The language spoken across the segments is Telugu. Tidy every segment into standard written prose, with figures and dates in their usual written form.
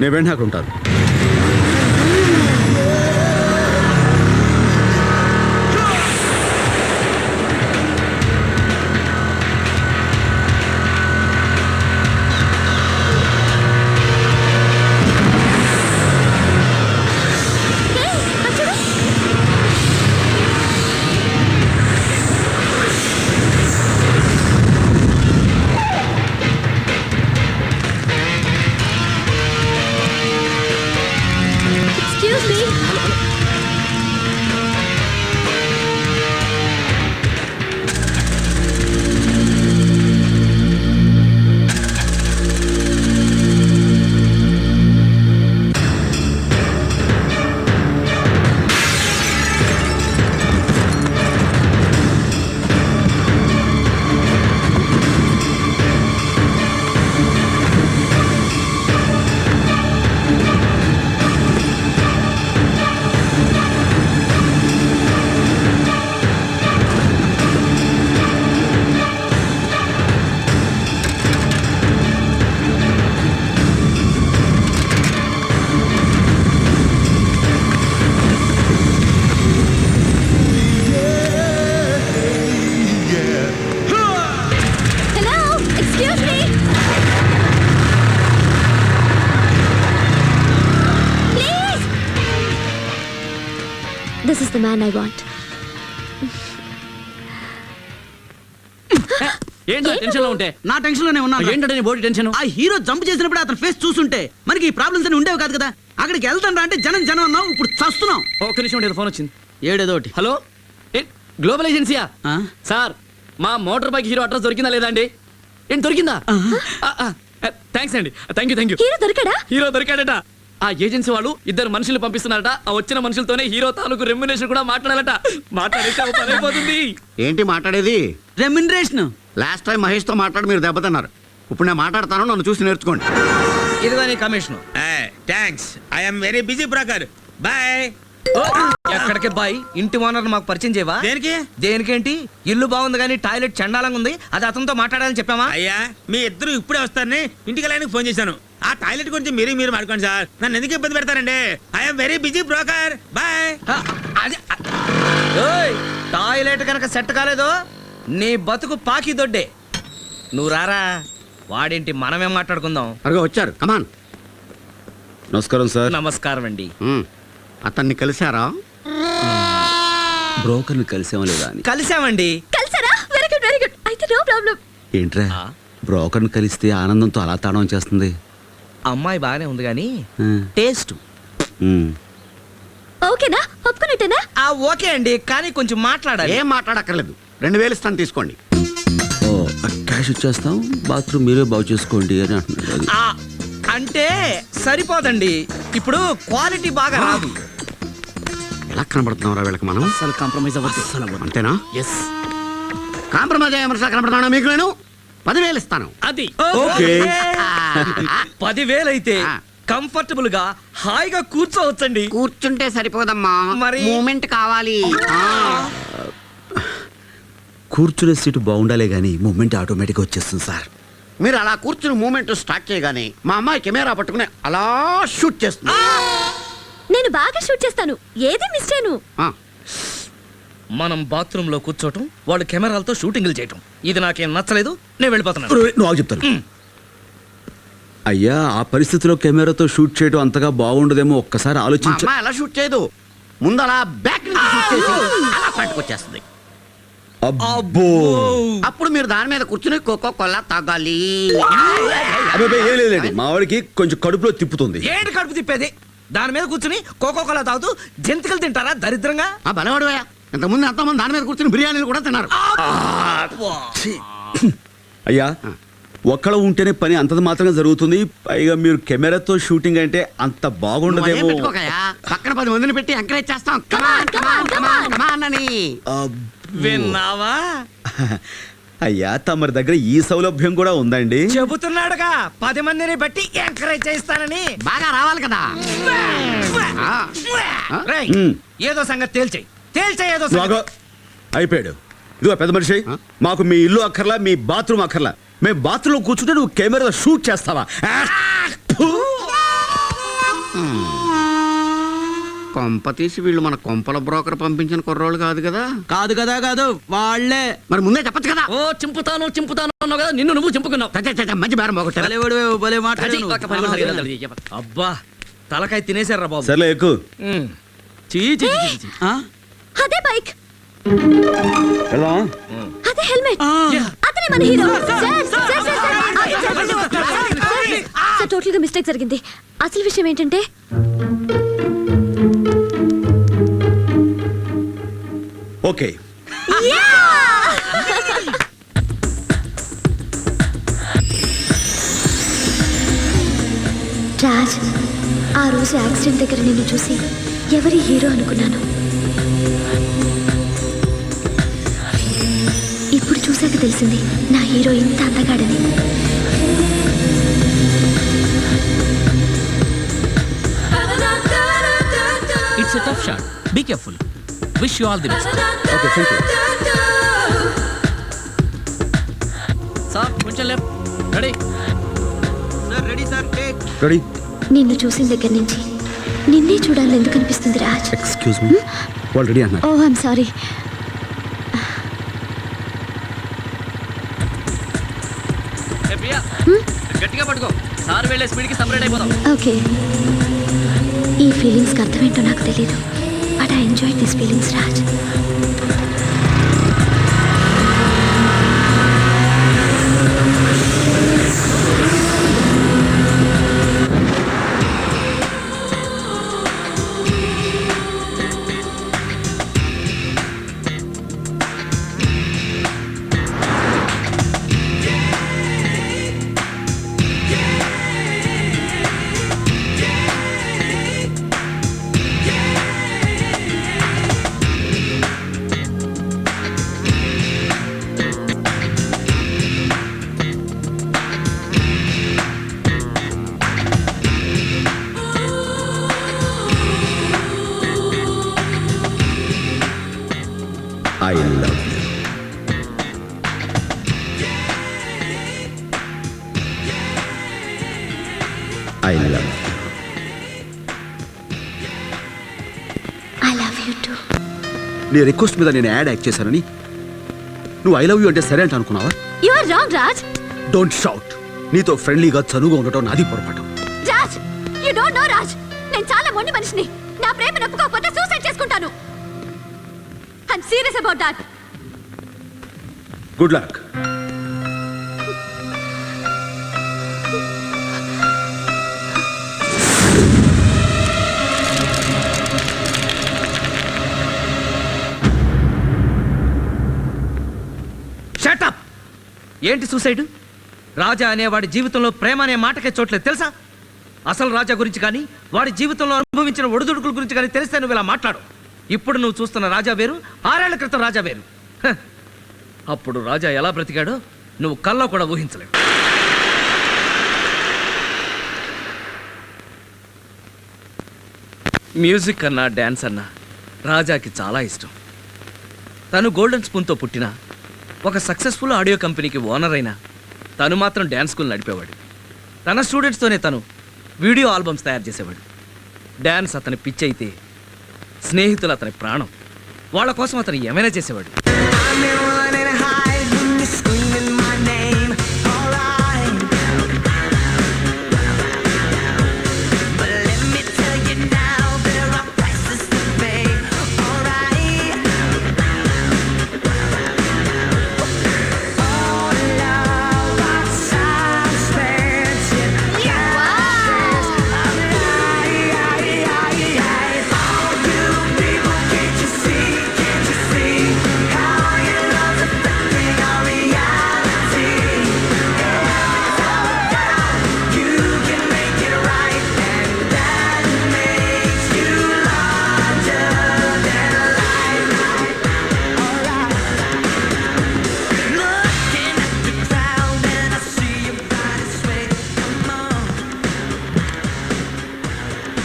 నేను వెంటనే అక్కడ ఉంటాను. This is the man I want. ఏంటో టెన్షన్ లో ఉంటే? నా టెన్షన్ లోనే ఉన్నా. ఏంటంటే నీ బాడీ టెన్షన్? ఆ హీరో జంప్ చేసినప్పుడు అతని ఫేస్ చూస్తుంటే మనకి ఈ ప్రాబ్లమ్స్ అని ఉండేవి కాదు కదా. అక్కడికి వెళ్తాం అంటే జనం అన్నావు, ఇప్పుడు చస్తున్నాం. ఒక్క నిమిషం ఉండేది, ఫోన్ వచ్చింది. ఏడేదో ఒకటి. హలో, గ్లోబల్ ఏజెన్సీయా? ఆ? సార్, మా మోటార్ బైక్ హీరో అడ్రస్ దొరికిందా లేదా అండి? ఏంటి దొరికిందా? థ్యాంక్స్ అండి, థ్యాంక్ యూ. హీరో దొరికాడా? హీరో దొరికాడట. ఆ ఏజెన్సీ వాళ్ళు 2 మనుషులు పంపిస్తున్నారట. ఆ వచ్చిన మనుషులతోనే హీరో తాలూకు రెమ్యునరేషన్ కూడా మాట్లాడాలట. మాట్లాడితే ఒక పని అయిపోతుంది. ఏంటి మాట్లాడేది? రెమ్యునరేషన్. లాస్ట్ టైం మహేష్ తో మాట్లాడి మీరు దెబ్బతిన్నారు. ఇప్పుడు నేను మాట్లాడతాను, నన్ను చూసి నేర్చుకోండి. ఇదిగో నీ commission. Thanks, I'm very busy broker. Bye. ఎక్కడికి బాయ్? ఇంటి ఓనర్ మాకు పరిచయం చేయవా? దేనికి? దేనికేంటి? ఇల్లు బాగుంది కానీ టాయిలెట్ చండాలంగా ఉంది, అది అతనితో మాట్లాడాలని చెప్పామా? అయ్యా, మీ ఇద్దరు ఇప్పుడే వస్తారని ఇంటికి వెళ్ళడానికి ఫోన్ చేశాను. ఆ టాయిలెట్ గురించి మీరు మాట్లాడుకోండి సార్. నన్ను ఎందుకు ఇబ్బంది పెడతారండి? I'm very busy broker. Bye. Toilet కనుక సెట్ కాలేదో నీ బతుకు పాకి దొడ్డే. నువ్వు రారా, వాడేంటి మనమేం మాట్లాడుకుందాం. అరగో వచ్చారు, కమాన్. నమస్కారం సార్. నమస్కారం అండి. అతన్ని కలిశారా? బ్రోకర్ని కలిసామా లేదా అని. కలిసామండి. కలిసారా? Very good very good. అయితే నో ప్రాబ్లం. ఏంట్రా బ్రోకర్ని కలిస్తే ఆనందంతో అలా తాడం చేస్తుంది? అమ్మాయి బాగానే ఉంది కానీ టేస్ట్. ఓకేనా? ఒప్పుకున్నట్టేనా? ఓకే అండి, కానీ కొంచెం మాట్లాడాలి. ఏం మాట్లాడక్కర్లేదు, 2000 ఇస్తాను తీసుకోండి. ఓ క్యాష్ ఇచ్చేస్తాం, బాత్రూమ్ మీరే బాగు చేసుకోండి అని అంటున్నాడు. అంటే సరిపోదండి, ఇప్పుడు క్వాలిటీ బాగా రాదు. ఎలా కనబడుతున్నారా వీళ్ళకి మనం? అసలు కాంప్రమైజ్ అవ్వదు. అంతేనా? ఎస్. కాంప్రమైజ్ అయ్యే మనుషులు కనబడుతున్నా మీకు నేను 10,000 ఇస్తాను. అది ఓకే. 10,000 అయితే కంఫర్టబుల్ గా హాయిగా కూర్చోవచ్చండి. కూర్చుంటే సరిపోదమ్మా, మరి మూమెంట్ కావాలి. కూర్చునే సీటు బాగుండాలే గానీ మూమెంట్ ఆటోమేటిక్ వచ్చేస్తుంది సార్. మీరు అలా కూర్చుని మూమెంట్ స్టార్ట్ చేయగానే మా అమ్మాయి కెమెరా పట్టుకుని అలా షూట్ చేస్తుంది. నేను బాగా షూట్ చేస్తాను, ఏది మిస్ చేయను. మనం బాత్రూమ్ లో కూర్చోటం, వాళ్ళు కెమెరాలతో షూటింగ్లు చేయటం, ఇది నాకేం నచ్చలేదు. నేను వెళ్ళిపోతున్నాను. నువ్వు చెప్తాను. అయ్యా, ఆ పరిస్థితిలో కెమెరాతో షూట్ చేయడం అంతగా బాగుండదేమో, ఒక్కసారి ఆలోచించు. అలా షూట్ చేయదు, ముందు అలా బ్యాక్ నుంచి షూట్ చేసి అలా ఫ్రంట్కి వచ్చేస్తుంది. అబ్బో, అప్పుడు మీరు దాని మీద కూర్చుని కోకో కోలా తాగాలి. మా వాడికి కొంచెం కడుపులో తిప్పుతుంది. ఏంటి కడుపు తిప్పేది? దాని మీద కూర్చుని కోకో కోలా తాగుతూ జంతికలు తింటారా దరిద్రంగా? బలవాడువా, ఇంతకుముందు ఎంతమంది దాని మీద కూర్చుని బిర్యానీలు కూడా తిన్నారు. అయ్యా, ఒక్కళ్ళ ఉంటేనే పని అంతది మాత్రమే జరుగుతుంది, పైగా మీరు కెమెరాతో షూటింగ్ అంటే అంత బాగుండదేమో. పక్కన 10 మందిని పెట్టి ఎంకరేజ్ చేస్తాం. విన్నావా? అయ్యా, తమరి దగ్గర ఈ సౌలభ్యం కూడా ఉందండి. చెబుతున్నాడుగా 10 మందిని బట్టి ఎంకరేజ్ చేస్తానని. బాగా రావాలి కదా. ఏదో సంగతి తేల్చేయి. ఏదో అయిపోయాడు. ఇదిగో పెద్ద మనిషి, మాకు మీ ఇల్లు అక్కర్లా, మీ బాత్రూమ్ అక్కర్లా. మేము బాత్రూమ్ కూర్చుంటే నువ్వు కెమెరా షూట్ చేస్తావా? కొంప తీసి వీళ్ళు మన కొంపల బ్రోకర్ పంపించిన కుర్రోళ్ళు కాదు కదా? కాదు వాళ్ళే. మరి ముందే చెప్పచ్చు కదా. ఓ చింపుతాను అన్నావు కదా, నిన్ను నువ్వు చింపుకున్నావు. మంచి బేరం బాగుంటారు. భలే మాట్లాడావు. అబ్బా తలకాయ తినేశారా బాబు. సర్లే ఎక్కువ. చీ చీ చీ, చీ. ఆ? అదే బైక్, ఎలా? అదే హెల్మెట్, అతనే మన హీరో. సార్ టోటల్ గా మిస్టేక్ జరిగింది. అసలు విషయం ఏంటంటే ఓకే, రాజ్, ఆ రోజు యాక్సిడెంట్ దగ్గర నిన్ను చూసి ఎవరి హీరో అనుకున్నాను. ఇప్పుడు చూశాక తెలిసింది నా హీరో ఇంత అందగాడని. It's a tough shot. Be careful. Wish you all the best. Okay, thank you. Sir కొంచెం లేపు. Ready. Sir ready sir, take. Ready? నిన్ను చూసిన దగ్గర నుంచి నిన్నే చూడాలని ఎందుకు అనిపిస్తుంది రాజ్? ఎక్స్క్యూజ్ మీ, వాళ్ళు రెడీ అన్నారు. ఓ ఐమ్ సారీ. ఏ ప్రియా, గట్టిగా పట్టుకో. సార్ వెళ్ళే స్పీడ్కి సపరేట్ అయిపోదాం. ఓకే, ఈ ఫీలింగ్స్కి అర్థమేంటో నాకు తెలీదు, but I enjoy this feelings Raj. I love you. I love you. I love you two. నీ రిక్వెస్ట్ మీద నేను యాడ్ యాక్ట్ చేశానని నువ్వు ఐ లవ్ యూ అంటే సరే అంటే అనుకున్నావా? You are wrong Raj. Don't shout. నీతో ఫ్రెండ్లీగా చనువుగా ఉండటం నాది పొరపాటు. Raj, you don't know Raj. నేను చాలా మొండి మనిషిని. నా ప్రేమ నప్పుకోకపోతే సూసైడ్ చేసుకుంటాను. I'm serious about that. Good luck. Shut up. ఏంటి సూసైడ్? రాజా అనేవాడి జీవితంలో ప్రేమ అనే మాటకే చోట్లేదు తెలుసా? అసలు రాజా గురించి కానీ వాడి జీవితంలో అనుభవించిన ఒడిదుడుకుల గురించి కానీ తెలిస్తే నువ్వు ఇలా మాట్లాడు. ఇప్పుడు నువ్వు చూస్తున్న రాజా వేరు, 6 ఏళ్ల క్రితం రాజా వేరు. హ. అప్పుడు రాజా ఎలా బ్రతికాడో నువ్వు కల్లో కూడా ఊహించలేవు. మ్యూజిక్ అన్నా డ్యాన్స్ అన్నా రాజాకి చాలా ఇష్టం. తను గోల్డెన్ స్పూన్తో పుట్టిన ఒక సక్సెస్ఫుల్ ఆడియో కంపెనీకి ఓనర్ అయినా తను మాత్రం డ్యాన్స్ స్కూల్ నడిపేవాడు. తన స్టూడెంట్స్తోనే తను వీడియో ఆల్బమ్స్ తయారు చేసేవాడు. డ్యాన్స్ అతని పిచ్చి అయితే స్నేహితులు అతని ప్రాణం. వాళ్ళ కోసం అతను ఏమైనా చేసేవాడు.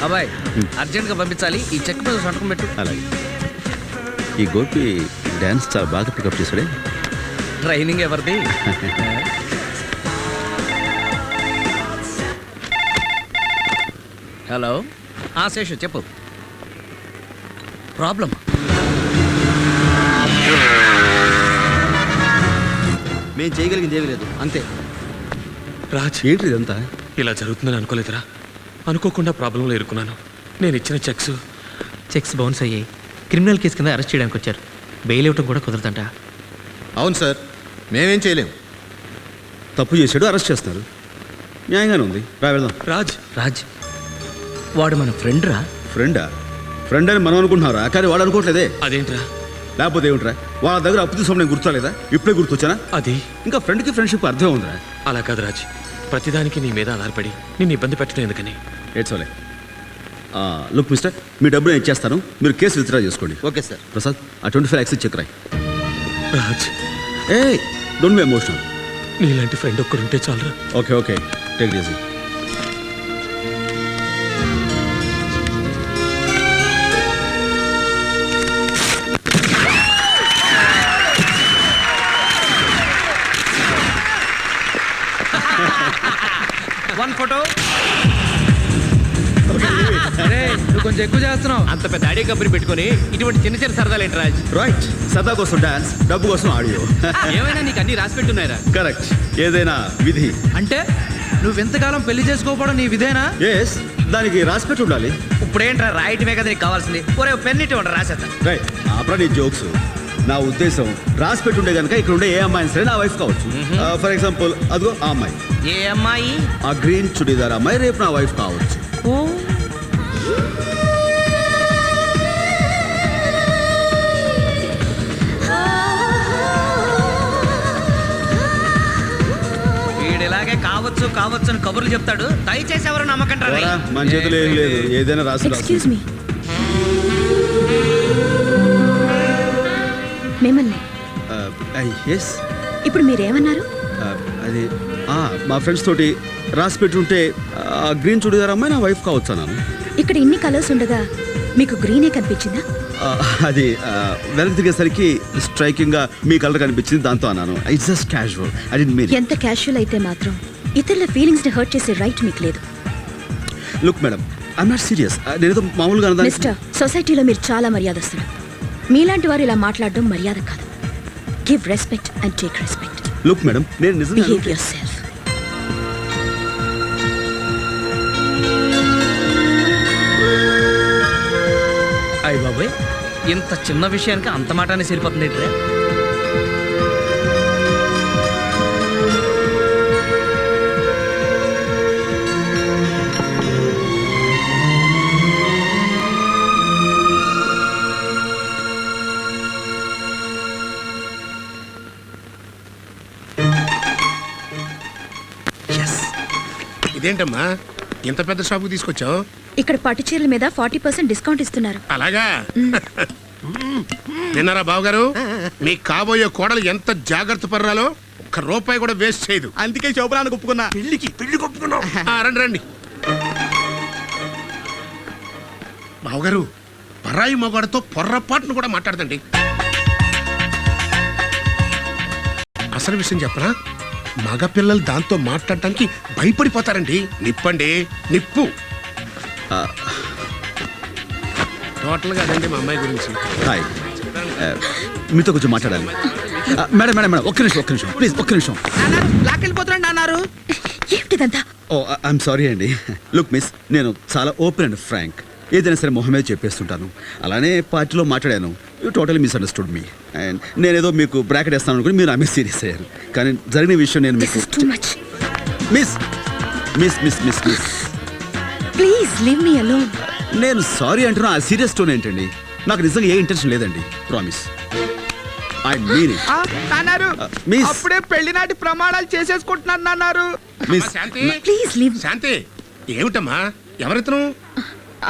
అబ్బాయి అర్జెంట్గా పంపించాలి. ఈ చెక్ మీద సంతకం పెట్టు. అలాగే. ఈ గోపి డ్యాన్స్ చాలా బాగా పికప్ చేశాడే. ట్రైనింగ్ ఎవరిది? హలో ఆ శేషు చెప్పు ప్రాబ్లం మేము చేయగలిగింది ఏమీ లేదు అంతే. రాజ్ ఏంటి ఇదంతా? ఇలా జరుగుతుందని అనుకోలేదురా. అనుకోకుండా ప్రాబ్లంలో ఇరుక్కున్నాను. నేను ఇచ్చిన చెక్స్ బౌన్స్ అయ్యాయి. క్రిమినల్ కేసు కింద అరెస్ట్ చేయడానికి వచ్చారు. బెయిల్ ఇవ్వటం కూడా కుదరదంట. అవును సార్, మేమేం చేయలేం. తప్పు చేశాడు, అరెస్ట్ చేస్తారు. న్యాయంగానే ఉంది. రా వెళ్దాం. రాజ్ వాడు మన ఫ్రెండ్ రా. ఫ్రెండా? ఫ్రెండ్ అని మనం అనుకుంటున్నారా, కానీ వాడు అనుకోవట్లేదే. అదేంట్రా? లేకపోతే ఏమిట్రా, వాళ్ళ దగ్గర అప్పు తీసుకోవడం నేను గుర్తులేదా? ఇప్పుడే గుర్తొచ్చానా? అది ఇంకా ఫ్రెండ్కి ఫ్రెండ్షిప్ అర్థం ఉందిరా. అలా కాదు రాజ్, ప్రతిదానికి నీ మీద ఆధారపడి నిన్ను ఇబ్బంది పెట్టడం ఎందుకని. ఏడ్చోలే. లుక్ మిస్టర్, మీ డబ్బు నేను ఇచ్చేస్తాను, మీరు కేసు విత్డ్రా చేసుకోండి. Okay sir. ప్రసాద్, ఆ 25 లాక్స్ చెక్ రాయి. రాజ్ ఏ డోంట్ బి ఎమోషనల్. నీలాంటి ఫ్రెండ్ ఒక్కడుంటే చాలరా. Okay okay, take it easy. One photo. నువ్వు కొంచెం ఎక్కువ చేస్తున్నావు. అంత పెద్ద ఆడియో కంపెనీ పెట్టుకొని ఇటువంటి చిన్న చిన్న సరదాలు ఏంటి రాజ్? రైట్, సరదా కోసం డాన్స్, డబ్బు కోసం ఆడియో. ఏమైనా నీకు అన్ని రాసి పెట్టున్నాయిరా. కరెక్ట్, ఏదైనా విధి. అంటే నువ్వు ఎంతకాలం పెళ్లి చేసుకోకపోవడం నీ విధేనా? ఎస్, దానికి రాసి పెట్టి ఉండాలి. ఇప్పుడేంట్రా రాయటమే కదా నీకు కావాల్సింది. ఒరే పెన్ ఇట్టి ఉండరా రాసేస్తా. రైట్, ఆపరా నీ జోక్స్. నా ఉద్దేశం రాసి పెట్టి ఉండే కనుక ఇక్కడ ఉండే ఏ అమ్మాయిని సరే నా వైఫ్ కావచ్చు. ఫర్ ఎగ్జాంపుల్ అదిగో ఆ అమ్మాయి, ఏ అమ్మాయి? ఆ గ్రీన్ చుడీదార్ అమ్మాయి రేపు నా వైఫ్ కావచ్చు. వీడు ఇలాగే కావచ్చు కావచ్చు అని కబుర్లు చెప్తాడు. దయచేసి ఎవరు నమ్మకండి రా. పోరా, మన చేతులు ఏం లేదు, ఏదైనా రాసి రాసి. ఎక్స్క్యూజ్ మీ, మిమ్మల్ని. ఎస్, ఇప్పుడు మీరేమన్నారు? అది మా ఫ్రెండ్స్ తోటి రాసి పెట్టి ఉంటే ఆ గ్రీన్ చుడీదార్ అమ్మాయి నా వైఫ్ కావచ్చు అన్నాను. ఇక్కడ ఇన్ని కలర్స్ ఉండగా మీకు గ్రీనే కనిపించిందా? అది వెనక్కి తిరిగేసరికి స్ట్రైకింగ్ గా మీ కలర్ కనిపించింది, దాంతో అన్నాను. It's just casual, I didn't mean. ఎంత క్యాషువల్ అయితే మాత్రం ఇతరుల ఫీలింగ్స్ ని హర్ట్ చేసే రైట్ మీకు లేదు. Look madam, I'm not serious. నేనేదో మామూలుగా అన్నాను. మిస్టర్, సొసైటీలో మీరు చాలా మర్యాదస్తులు. మీలాంటి వారు ఇలా మాట్లాడడం మర్యాద కాదు. Give respect and take respect. Look madam, నేను నిజంగా బిహేవ్ యువర్ సెల్ఫ్. అయ్య బాబాయ్, ఇంత చిన్న విషయానికి అంత మాటనే సరిపోతుంది ఏంట్రా? ఇదేంటమ్మా ఇంత పెద్ద షాపుకి తీసుకొచ్చావు? ఇక్కడ పట్టు చీరల మీద 40% డిస్కౌంట్ ఇస్తున్నారు. అలాగా? విన్నారా బావగారు, మీ కాబోయే కోడలు ఎంత జాగ్రత్త పర్రాలో ఒక్క రూపాయి కూడా వేస్ట్ చేయదు. అందుకే శోభనానికి ఒప్పుకున్నా. పెళ్లి ఒప్పుకున్నాం. రండి రండి. బావగారు, పరాయి మగాడితో పొర్రపాటును కూడా మాట్లాడదండి. అసలు విషయం చెప్పనా, మగ పిల్లలు దాంతో మాట్లాడటానికి భయపడిపోతారండి. నిప్పండి, నిప్పు. టోటల్ గా అదండి మా అమ్మాయి గురించి. హాయ్, మీతో కొంచెం మాట్లాడాలి. మేడం మేడం మేడం, ఒక్క నిమిషం ప్లీజ్, ఒక్క నిమిషం. లాకెళ్ళిపోతున్నాడు అన్నారు. ఏమిటిదంతా? ఓ ఐఎమ్ సారీ అండి. లుక్ మిస్, నేను చాలా ఓపెన్ అండ్ ఫ్రాంక్. ఏదైనా సరే మొహమే చెప్పేస్తుంటాను. అలానే పార్టీలో మాట్లాడాను. You totally misunderstood me. And నేనేదో మీకు బ్రాకెట్ వేస్తాను అనుకుని మీరు ఆమె సీరియస్ అయ్యారు. కానీ జరిగిన విషయం నేను This మీకు is too much. Miss miss miss miss miss Please leave me alone. నేను సారీ అంటున్నా. ఆ సీరియస్ టోన్ ఏంటండి? నాకు నిజంగా ఏ ఇంటెన్షన్ లేదండి. Promise, I mean it. అన్నారు మిస్ అప్పుడే పెళ్లి నాటి ప్రమాణాలు చేసేసుకుంటున్నాను అన్నారు. Miss Shanti, Please leave. శాంతి, ఏమిటమ్మా ఎవరితను?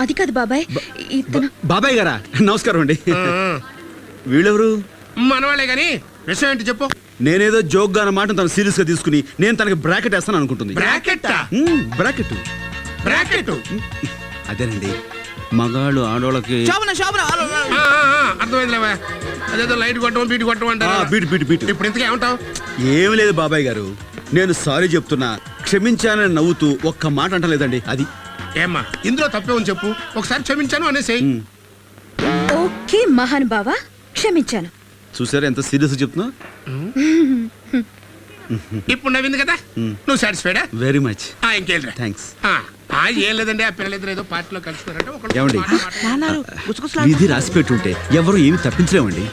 అది కాదు బాబాయ్, ఇతను. బాబాయ్ గారా? నమస్కారం అండి. వీళ్ళెవరు? మనవాళ్ళే గాని విషయం ఏంటి చెప్పు. నేనేదో జోక్ గా అన్నమాట తను సీరియస్ గా తీసుకుని నేను తనకి బ్రాకెట్ వేస్తాను అనుకుంటుంది. బ్రాకెట్ బ్రాకెట్ బ్రాకెట్ అదేనండి, మగాళ్ళు ఆడోళ్ళకి. అర్థమైందిలేవా, అదేదో లైట్ కొట్టడం బీట్ కొట్టడం అంటారు. Beat beat beat. ఇప్పుడు ఇంతకీ ఏమంటావు? ఏమి లేదు బాబాయ్ గారు, నేను సారీ చెప్తున్నా, క్షమించానని నవ్వుతూ ఒక్క మాట అంటలేదండి. అది ఏమ్మా ఇందులో తప్పే ఉంది చెప్పు, ఒకసారి క్షమించాను అనేసేయ్. ఓకే మహానుభావా, క్షమించాను. చూసారా ఎంత సీరియస్ చెప్తున్నా? ఇప్పుడు నవ్వింది కదా, నువ్వు సాటిస్ఫైడా? వెరీ మచ్ ఇంకేంట్రా? థ్యాంక్స్. ఏం లేదండి, ఆ పిల్లలిద్దరు ఏదో పార్టీలో కలుసుకున్నారంటే ఒకళ్ళు ఏమండి? మాట్లాడుతున్నారు. విధి రాసి పెట్టుంటే ఎవరు ఏమి తప్పించలేమండి.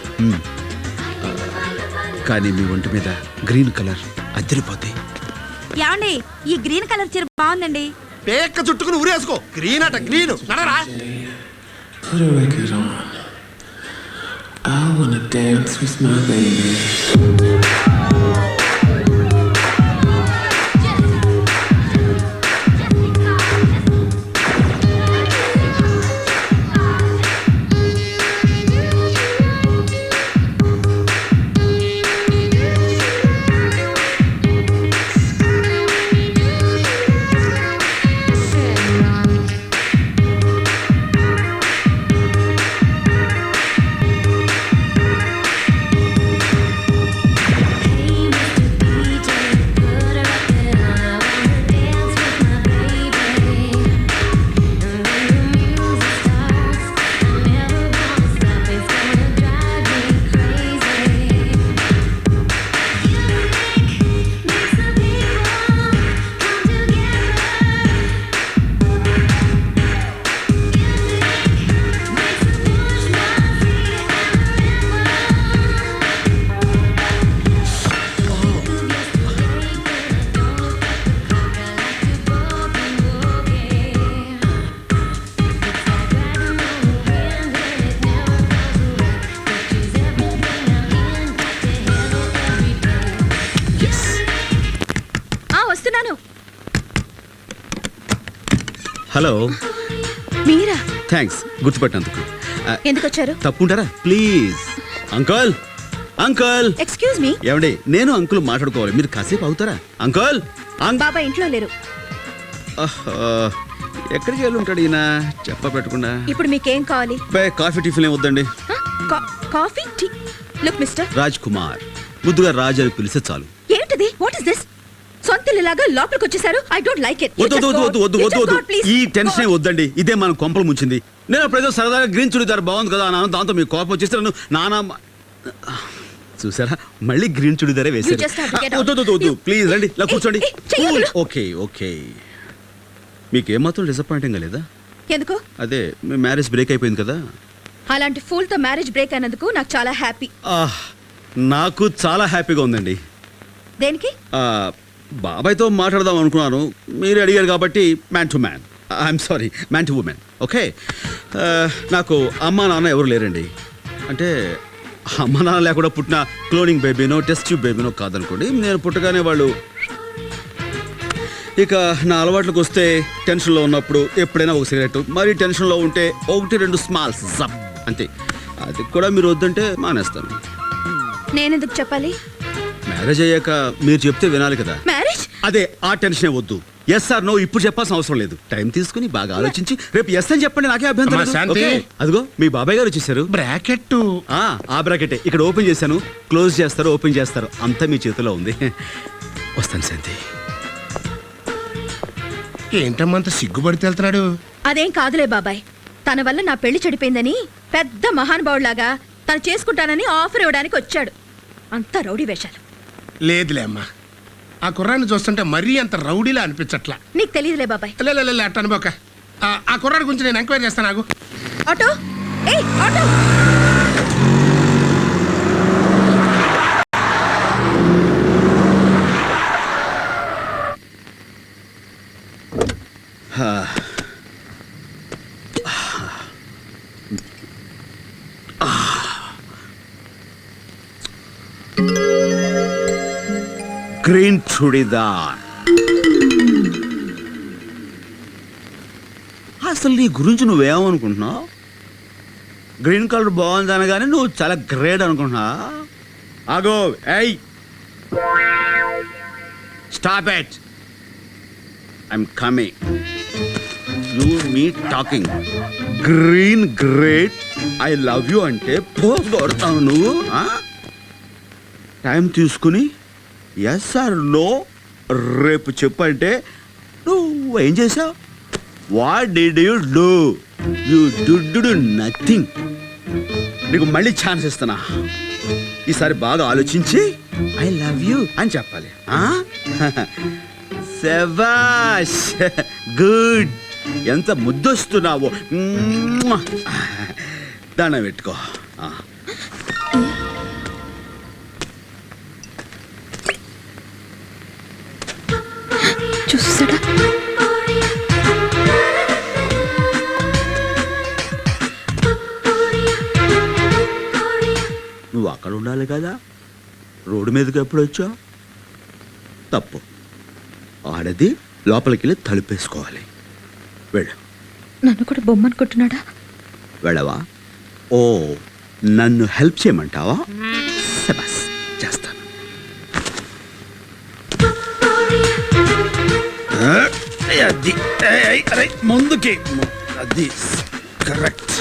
కానీ మీ ఒంటి మీద గ్రీన్ కలర్ అద్దరిపోతే. ఏమండి, ఈ గ్రీన్ కలర్ చీర బాగుందండి. పేక్క చుట్టుకుని ఊరేసుకో, గ్రీన్ అట green. నడరా. Put a record on. I wanna dance with my baby. వస్తున్నాను. హలో, మీరా? థ్యాంక్స్ గుర్తుపెట్టినందుకు. ఎందుకు వచ్చారు? తప్పుంటారా please? Uncle, uncle. Excuse me. ఏమండి, నేను అంకుల్ మాట్లాడుకోవాలి, మీరు కాసేపు అవుతారా? అంకుల్. బాబా ఇంట్లో లేరు. ఎక్కడికి వెళ్ళి ఉంటాడు ఈయన చెప్ప పెట్టకుండా? ఇప్పుడు మీకేం కావాలి? కాఫీ టిఫిన్ ఏం వద్దండి. Coffee tea. Look mister Raj Kumar, ముద్దుగా రాజ్ అని పిలిస్తే చాలు. ఏంటిది? What is this? సొంతలాగా లోపలికి వచ్చేసారు. I don't like it. వద్దు, ఈ టెన్షన్ వద్దండి. ఇదే మన కొంపలు ముంచింది. నేను అప్పుడేదో సరదాగా గ్రీన్ చుడిదార్ బాగుంది కదా అన్నాను, దాంతో మీ కోపం వచ్చేసి నన్ను నానా చూసారా, మళ్ళీ గ్రీన్ చుడిదారే వేసారు. వద్దు ప్లీజ్ రండి, ఇలా కూర్చోండి. Okay okay. మీకేమాత్రం డిసప్పాయింటింగ్ లేదా? ఎందుకు? అదే మీ మ్యారేజ్ బ్రేక్ అయిపోయింది కదా. అలాంటి ఫూల్ తో మ్యారేజ్ బ్రేక్ అయినందుకు నాకు చాలా హ్యాపీ. నాకు చాలా హ్యాపీగా ఉందండి. దేనికి? బాబాయ్తో మాట్లాడదాం అనుకున్నాను, మీరు అడిగారు కాబట్టి man to man. I'm sorry, man to women. Okay. నాకు అమ్మా నాన్న ఎవరు లేరండి. అంటే అమ్మా నాన్న లేకుండా పుట్టిన క్లోనింగ్ బేబీనో టెస్ట్ ట్యూబ్ బేబీనో కాదనుకోండి. నేను పుట్టగానే వాళ్ళు. ఇక నా అలవాట్లకు వస్తే టెన్షన్లో ఉన్నప్పుడు ఎప్పుడైనా ఒక సిగరెట్, మరి టెన్షన్లో ఉంటే 1-2 స్మాల్స్ జబ్ అంతే. అది కూడా మీరు వద్దంటే మానేస్తాను. నేనెందుకు చెప్పాలి? మ్యారేజ్ అయ్యాక మీరు చెప్తే వినాలి కదా. మ్యారేజ్? అదే, ఆ టెన్షనే వద్దు. ఎస్ ఆర్ నో ఇప్పుడు చెప్పాల్సిన అవసరం లేదు. టైం తీసుకుని బాగా ఆలోచించి రేపు ఎస్ అని చెప్పండి, నాకే అభ్యంతరం లేదు. శాంతి. ఓకే? అదిగో మీ బాబాయ్ గారు వచ్చేసారు. బ్రాకెట్. ఆ బ్రాకెటే ఇక్కడ ఓపెన్ చేశాను, క్లోజ్ చేస్తారు, ఓపెన్ చేస్తారు, అంతా మీ చేతిలో ఉంది. వస్తాను శాంతి. ఏంటమ్మా అంత సిగ్గుపడితే వెళ్తున్నాడు? అదేం కాదులే బాబాయ్, తన వల్ల నా పెళ్లి చెడిపోయిందని పెద్ద మహానుభావులాగా తను చేసుకుంటానని ఆఫర్ ఇవ్వడానికి వచ్చాడు. అంతా రౌడీ వేషాలు. లేదులే అమ్మా, ఆ కుర్రాన్ని చూస్తుంటే మరీ అంత రౌడీలా అనిపించట్లా. నీకు తెలియదులే బాబాయ్. లే అట్ట అనుకోక. ఆ కుర్రాడి గురించి నేను ఎంక్వైరీ చేస్తాను. నాకు ఆటో, ఏయ్ ఆటో. గ్రీన్ చుడిదార్. అసలు నీ గురించి నువ్వేమనుకుంటున్నావు? గ్రీన్ కలర్ బాగుంది అనగానే నువ్వు చాలా గ్రేట్ అనుకుంటున్నా. ఆగో, ఏయ్ stop it. I'm coming. You me talking. Green great, I love you అంటే పోజ్ కొడతావు నువ్వు. టైం తీసుకుని ఎస్ ఆర్ నో రేపు చెప్పంటే నువ్వు ఏం చేసావు? What did you do? You do nothing. నీకు మళ్ళీ ఛాన్స్ ఇస్తున్నా. ఈసారి బాగా ఆలోచించి ఐ లవ్ యూ అని చెప్పాలి. శభాష్, గుడ్. ఎంత ముద్దొస్తున్నావో. దండం పెట్టుకో. చూసాడా? నువ్వు అక్కడ ఉండాలి కదా, రోడ్డు మీదకి ఎప్పుడు వచ్చావు? తప్పు. ఆడది లోపలికి వెళ్ళి తలుపేసుకోవాలి. వెళ్ళు. నన్ను కూడా బొమ్మ అనుకుంటున్నాడా? వెళ్ళవా? ఓ, నన్ను హెల్ప్ చేయమంటావా? శభాష్, చేస్తాను. అది ముందుకి, అది కరెక్ట్.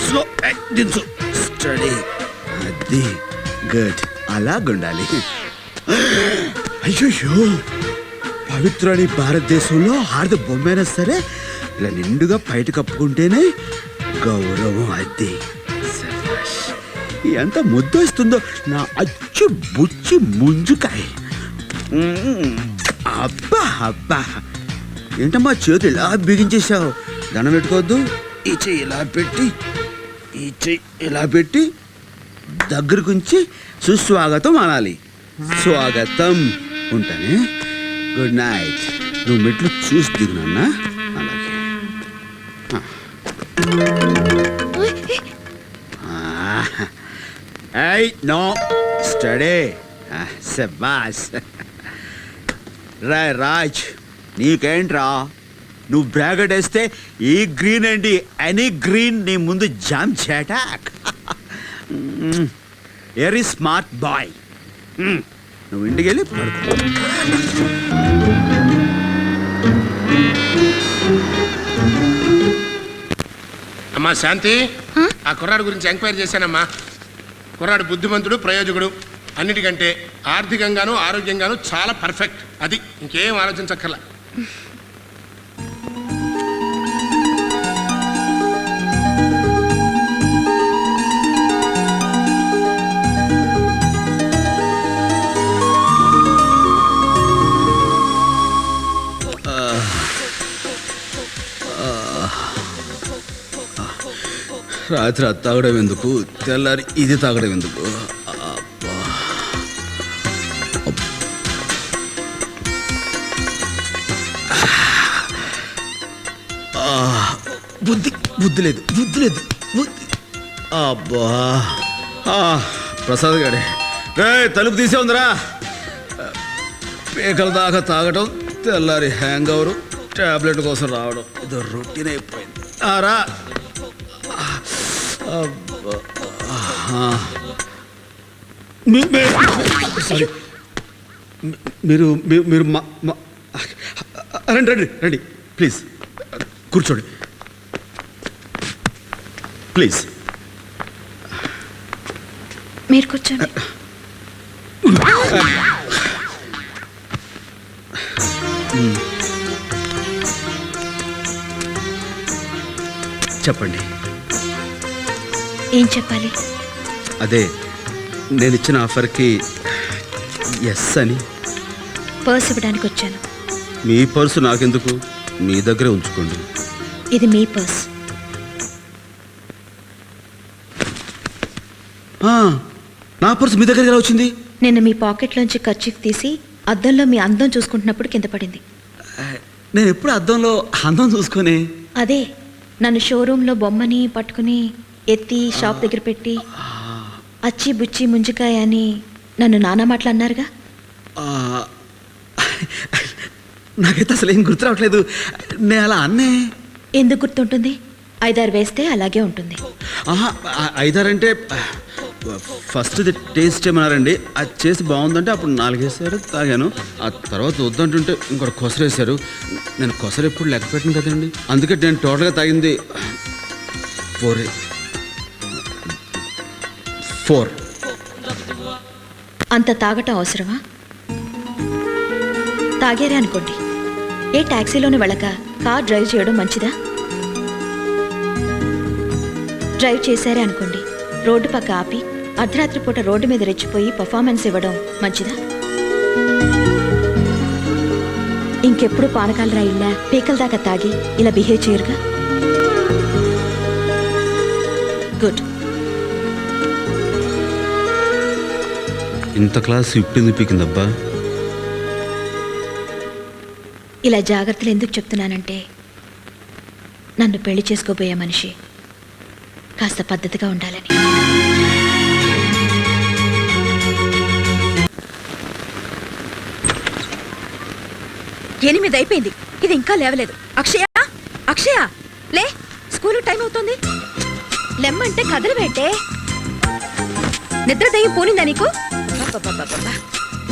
స్లో దించు. స్టడీ. అది గుడ్. అలాగుండాలి. అయ్యో, పవిత్రని భారతదేశంలో ఆడది బొమ్మైనా సరే ఇలా నిండుగా బయట కప్పుకుంటేనే గౌరవం. అది శభాష్. ఎంత ముద్దొస్తుందో నా అచ్చు బుచ్చి ముంజుకాయ. అబ్బా అబ్బా, ఏంటమ్మా చేతులు ఇలా బిగించేశావు? దండం పెట్టుకోవద్దు. ఈ చెయ్యి ఇలా పెట్టి, ఈ చెయ్యి ఇలా పెట్టి దగ్గరకుంచి సుస్వాగతం అనాలి. స్వాగతం. ఉంటానే. Good night. నువ్వు మెట్లు చూసి దిగునన్నా. అలాగే. No study. శబాష్. రాజ్, నీకేంట్రా? నువ్వు బ్రాకెట్ వేస్తే ఈ గ్రీన్ ఏంటి, ఎనీ గ్రీన్ నీ ముందు జామ్ చేటాక్. Very smart boy. నువ్వు ఇంటికి వెళ్ళి పడుకో. అమ్మా శాంతి, ఆ కుర్రాడు గురించి ఎంక్వైరీ చేశానమ్మా. కుర్రాడు బుద్ధిమంతుడు, ప్రయోజకుడు. అన్నిటికంటే ఆర్థికంగాను ఆరోగ్యంగాను చాలా పర్ఫెక్ట్. అది ఇంకేం ఆలోచించక్కర్లా. రాత్రి అది తాగడం ఎందుకు, తెల్లారి ఇది తాగడం ఎందుకు? బుద్ధి లేదు. అబ్బా, ప్రసాద్ గారే, తలుపు తీసే ఉందిరా. పేకల దాకా తాగటం, తెల్లారి హ్యాంగ్ ఓవర్, టాబ్లెట్ కోసం రావడం, ఇదో రొటీన్ అయిపోయింది. రా. సారీ, మీరు రండి రండి ప్లీజ్, కూర్చోండి ప్లీజ్. మీరు కూర్చోండి. చెప్పండి. ఏం చెప్పాలి? అదే, నేను ఇచ్చిన ఆఫర్కి ఎస్ అని. పర్స్ ఇవ్వడానికి వచ్చాను. మీ పర్సు నాకెందుకు, మీ దగ్గరే ఉంచుకోండి. ఇది మీ పర్స్. నా పర్సు మీ దగ్గర ఎలా వచ్చింది? నిన్న మీ పాకెట్లోంచి కర్చీఫ్ తీసి అద్దంలో మీ అందం చూసుకుంటున్నప్పుడు కింద పడింది. నేను ఎప్పుడు అద్దంలో అందం చూసుకొని. అదే, నన్ను షోరూంలో బొమ్మని పట్టుకుని ఎత్తి షాప్ దగ్గర పెట్టి అచ్చి బుచ్చి ముంజికాయ అని నన్ను నానా మాటలు అన్నారుగా. నాకైతే అసలు ఏం గుర్తు రావట్లేదు. నేను అలా అన్నే. ఎందుకు గుర్తుంటుంది? 5-6 వేస్తే అలాగే ఉంటుంది. 5-6 అంటే ఫస్ట్ టేస్ట్ చేయమన్నారండి. అది చేసి బాగుందంటే అప్పుడు 4 వేసారు, తాగాను. ఆ తర్వాత వద్దంటుంటే ఇంకోటి కొసరేసారు. నేను కొసరు ఎప్పుడు లెక్క పెట్టను కదండి, అందుకే నేను టోటల్గా తాగింది 4. అంత తాగటం అవసరమా? తాగారే అనుకోండి, ఏ టాక్సీలోని వెళ్ళక కార్ డ్రైవ్ చేయడం మంచిదా? డ్రైవ్ చేశారే అనుకోండి, రోడ్డు పక్క ఆపి అర్ధరాత్రి పూట రోడ్డు మీద రెచ్చిపోయి పర్ఫార్మెన్స్ ఇవ్వడం మంచిదా? ఇంకెప్పుడు పానకాలు రాయిల్లా పీకల దాకా తాగి ఇలా బిహేవ్ చేయరుగా. గుడ్. ఇంత క్లాస్ ఇప్పుడు పీకిందబ్బా. ఇలా జాగ్రత్తలు ఎందుకు చెప్తున్నానంటే, నన్ను పెళ్లి చేసుకోబోయే మనిషి కాస్త పద్ధతిగా ఉండాలని. ఎనిమిది అయిపోయింది, ఇది ఇంకా లేవలేదు. అక్షయ, అక్షయ లే, స్కూల్ టైం అవుతుంది. లెమ్మంటే కథలు పెట్టే. నిద్ర దయ్యం పోనిందా నీకు? అబ్బబ్బబ్బబ్బబ్బా.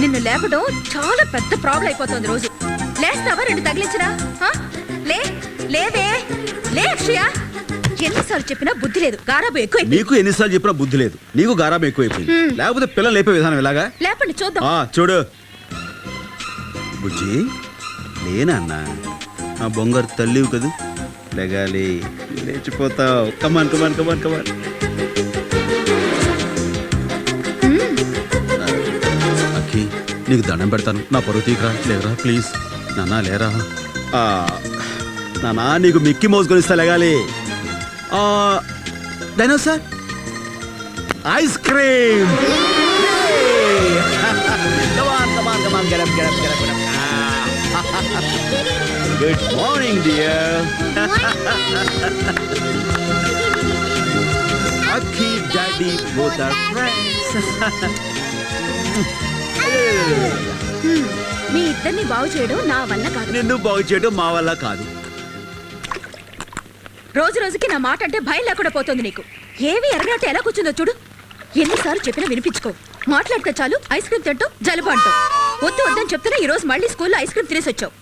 నిన్ను లేపడం చాలా పెద్ద ప్రాబ్లం అయిపోతుంది రోజు. లేస్తావా? రెండు తగిలించరా? ఆ? లే, లేవే, లే అక్షయ. ఎన్నిసార్లు చెప్పినా బుద్ధి లేదు, గారాబు ఎక్కువ. నీకు ఎన్నిసార్లు చెప్పినా బుద్ధి లేదు, నీకు గారాబం ఎక్కువైపోయింది. లేకపోతే పిల్లలు లేపే విధానం ఎలాగా? లేపండి చూద్దాం. చూడు బుజ్జి, లేనా అన్న, ఆ బొంగారు తల్లివి కదూ, లెగాలి, లేచిపోతావు. కమాన్ కమాన్ కమాన్ కమాన్. అక్కి, నీకు దండం పెడతాను, నా పరువు తీకరా. లేరా ప్లీజ్ నాన్న, లేరా. నానా, నీకు మిక్కీ మౌస్ కొనిస్తా, లెగాలి. Dinosaur ice cream. Good morning dear. Akki, daddy both are friends. మీ ఇద్దరిని బాగు చేయడం నా వల్ల కాదు. నిన్ను బాగు చేయడం మా వల్ల కాదు. రోజు రోజుకి నా మాట అంటే భయం లేకుండా పోతుంది నీకు. ఏవి ఎరగనట్టు ఎలా కూర్చుందో చూడు. ఎన్నిసార్లు చెప్పినా వినిపించుకో. మాట్లాడితే చాలు ఐస్ క్రీమ్ తింటూ జలుబు అంటావు. వద్దు వద్దని చెప్తున్నా ఈ రోజు మళ్ళీ స్కూల్లో ఐస్ క్రీమ్ తినేసి వచ్చావు.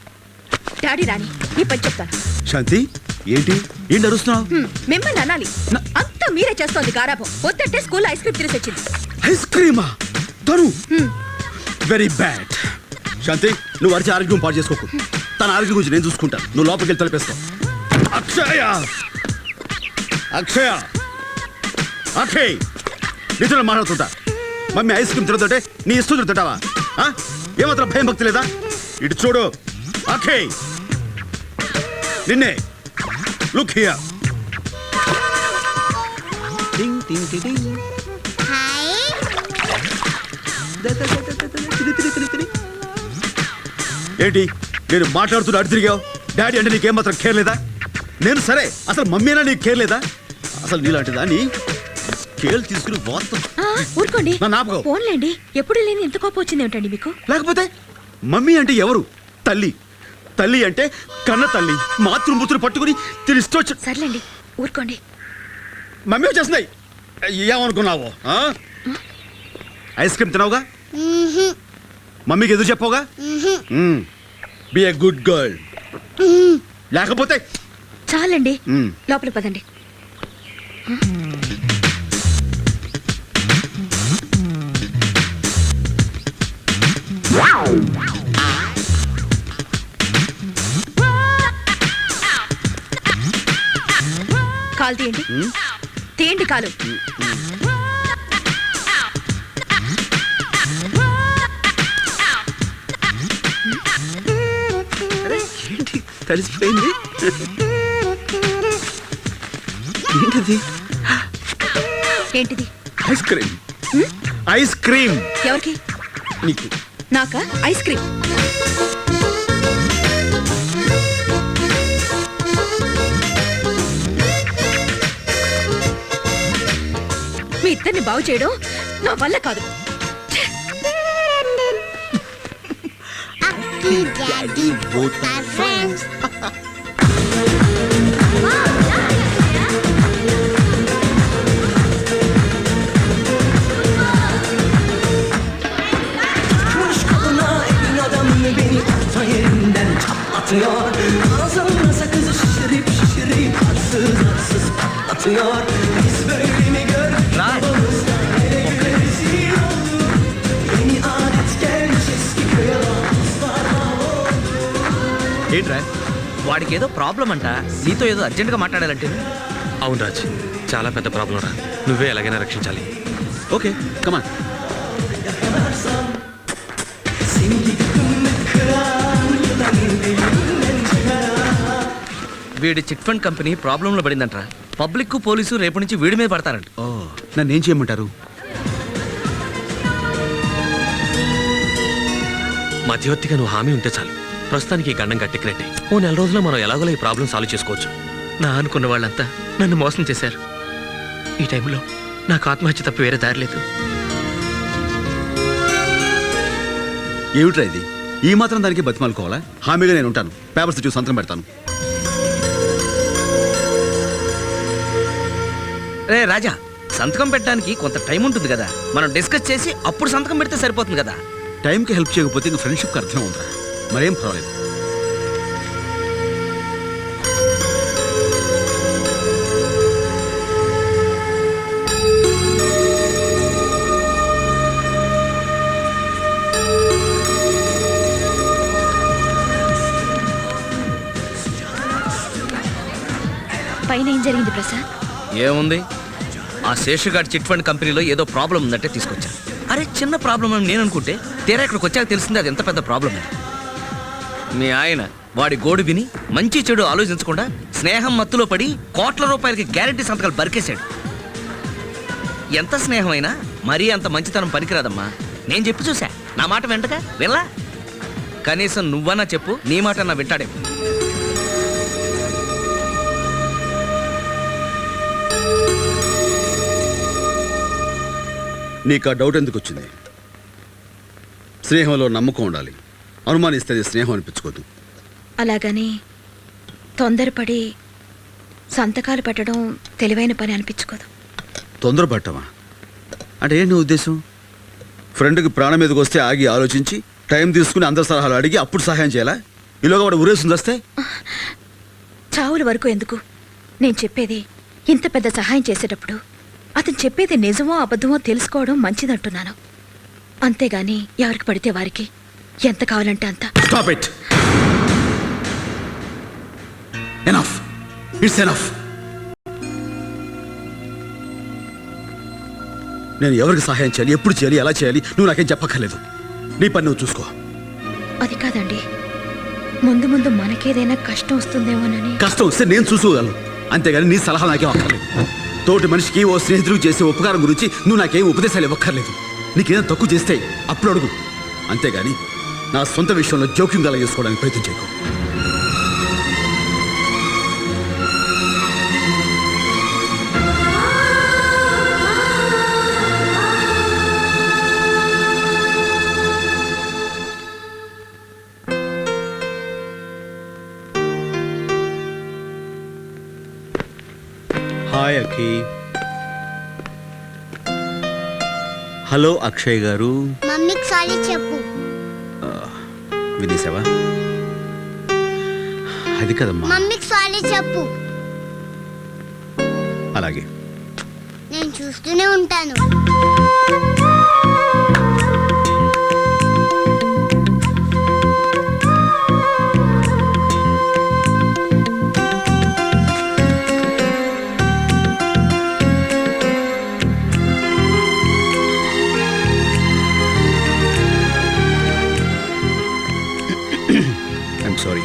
డాడీ రాని నీ పని చెప్తాను. శాంతి, ఏంటి ఏంటి అరుస్తున్నావు? మిమ్మల్ని అనాలి, అంతా మీరే చేస్తోంది గారాబం. వద్దంటే స్కూల్లో ఐస్ క్రీమ్ తినేసి వచ్చింది. ఐస్ క్రీమా? తను వెరీ బ్యాడ్. శాంతి, నువ్వు అరిచి ఆరోగ్యం పాటు చేసుకోకు. తన ఆరోగ్యం గురించి నేను చూసుకుంటాను. నువ్వు లోపలికి వెళ్ళి తలపేస్తావు. అక్షయ, అక్షయ, అక్షయ్, నిజంగా మాట్లాడుతుంటా. మమ్మీ ఐస్ క్రీమ్ తిరుగుతుంటే నీ ఇష్టం తిరుగుతావా? ఏమాత్రం భయం భక్తి లేదా? ఇటు చూడు అక్షయ్, నిన్నే. Look here. ఏంటి నేను మాట్లాడుతున్నా అటు తిరిగావు? డాడీ అంటే నీకేమాత్రం కేర్ లేదా? నేను సరే, అసలు మమ్మీ అయినా నీకు కేర్ లేదా? అసలు నీలాంటి దాన్ని కేర్ తీసుకుని ఊరుకోండి, ఫోన్లేండి. ఎప్పుడు లేని ఎంత కోపం వచ్చింది ఏమిటండి మీకు? లేకపోతే మమ్మీ అంటే ఎవరు? తల్లి. తల్లి అంటే కన్న తల్లి. మాతృమూతులు పట్టుకుని తిరిగి. సర్లేండి, ఊరుకోండి. మమ్మీ వచ్చేస్తున్నాయి. ఏమనుకున్నావు? ఐస్ క్రీమ్ తినవుగా? మమ్మీకి ఎదురు చెప్పవుగా? Be a good girl. లేకపోతే చాలండి, లోపలికి పదండి. కాలు తీయండి, తీయండి కాలు. ఏంటి తడిసిపోయింది? ఏంటిది? ఏంటిది? Ice cream. ఐస్ క్రీమ్ ఎవరికి? నీకు. నాకా ఐస్ క్రీమ్? మీ ఇద్దరిని బాగు చేయడం నా వల్ల కాదు. ఏంట్రా? వాడికి ఏదో ప్రాబ్లం అంట, నీతో ఏదో అర్జెంట్గా మాట్లాడాలంటే. అవును రాజ్, చాలా పెద్ద ప్రాబ్లం రా. నువ్వే ఎలాగైనా రక్షించాలి. Okay come on. వీడి చిట్ ఫండ్ కంపెనీ ప్రాబ్లంలో పడిందంట. పబ్లిక్ పోలీసు రేపు నుంచి వీడి మీద పడతారంట. ఓ, నన్ను ఏం చేయమంటారు? మధ్యవర్తిగా నువ్వు హామీ ఉంటే చాలు. ప్రస్తుతానికి ఈ గండం గట్టెక్కినట్టే. ఓ నెల రోజుల్లో మనం ఎలాగోలా ఈ ప్రాబ్లం సాల్వ్ చేసుకోవచ్చు. నా అనుకున్న వాళ్ళంతా నన్ను మోసం చేశారు. ఈ టైంలో నాకు ఆత్మహత్య తప్ప వేరే దారి లేదు. ఏమిట్రా ఇది? ఈ మాత్రం దానికి బతిమాలుకోవాలా? హామీగా నేను ఉంటాను. పేపర్స్ చూసి సంతకం పెడతాను. రే రాజా, సంతకం పెట్టడానికి కొంత టైం ఉంటుంది కదా, మనం డిస్కస్ చేసి అప్పుడు సంతకం పెడితే సరిపోతుంది కదా. టైంకి హెల్ప్ చేయకపోతే ఇంక ఫ్రెండ్షిప్కి అర్థం ఉందిరా. మరేం పర్వాలేదు. పైన ఏం జరిగింది ప్రసాద్? ఏముంది, ఆ శేషుగాడి చిట్ ఫండ్ కంపెనీలో ఏదో ప్రాబ్లం ఉందంటే తీసుకొచ్చాను. అరే చిన్న ప్రాబ్లం అని నేను అనుకుంటే తీరా ఇక్కడికి వచ్చాక తెలిసింది అది ఎంత పెద్ద ప్రాబ్లం అని. మీ ఆయన వాడి గోడు విని మంచి చెడు ఆలోచించకుండా స్నేహం మత్తులో పడి కోట్ల రూపాయలకి గ్యారెంటీ సంతకాలు బరికేశాడు. ఎంత స్నేహమైనా మరీ అంత మంచితనం పనికిరాదమ్మా. నేను చెప్పి చూసా, నా మాట వెంటగా వెళ్ళా. కనీసం నువ్వన్నా చెప్పు, నీ మాట నా వింటాడే. నీకు ఆ డౌట్ ఎందుకు వచ్చింది? స్నేహంలో నమ్మకం ఉండాలి. అనుమానిస్తే స్నేహం అనిపించుకోదు. అలాగని తొందరపడి సంతకాలు పెట్టడం తెలివైన పని అనిపించుకోదు. తొందరపడటమా అంటే ఏంటి నీ ఉద్దేశం? ఫ్రెండ్కి ప్రాణం మీదకి వస్తే ఆగి ఆలోచించి టైం తీసుకుని అందరి సలహాలు అడిగి అప్పుడు సహాయం చేయాలా? ఈలోగా వాడు ఉరేసింది వస్తే చావుల వరకు ఎందుకు? నేను చెప్పేది, ఇంత పెద్ద సహాయం చేసేటప్పుడు అతను చెప్పేది నిజమో అబద్ధమో తెలుసుకోవడం మంచిదంటున్నాను. అంతేగాని ఎవరికి పడితే వారికి ఎంత కావాలంటే అంత. Stop it. Enough. It's enough. నేను ఎవరికి సహాయం చేయాలి, ఎప్పుడు చేయాలి, ఎలా చేయాలి నువ్వు నాకేం చెప్పక్కర్లేదు. నీ పని నువ్వు చూసుకో. అది కాదండి, ముందు ముందు మనకేదైనా కష్టం వస్తుందేమోనని. కష్టం వస్తే నేను చూసుకోగలను, అంతేగాని నీ సలహా నాకేం అక్కర్లేదు. తోటి మనిషికి ఓ స్నేహితుడికి చేసే ఉపకారం గురించి నువ్వు నాకేం ఉపదేశాలు ఇవ్వక్కర్లేదు. నీకేదైనా తక్కువ చేస్తే అప్పుడు అడుగు, అంతేగాని నా సొంత విషయంలో జోక్యం గల చేసుకోవడానికి ప్రయత్నం చేయకు. హాయ్ అఖి. హలో అక్షయ్ గారు. మమ్మీకి సారీ చెప్పు. వినేసావా? అది కదమ్మా. మమ్మీకి సారీ చెప్పు. అలాగే. నేను చూస్తూనే ఉంటాను. I'm sorry.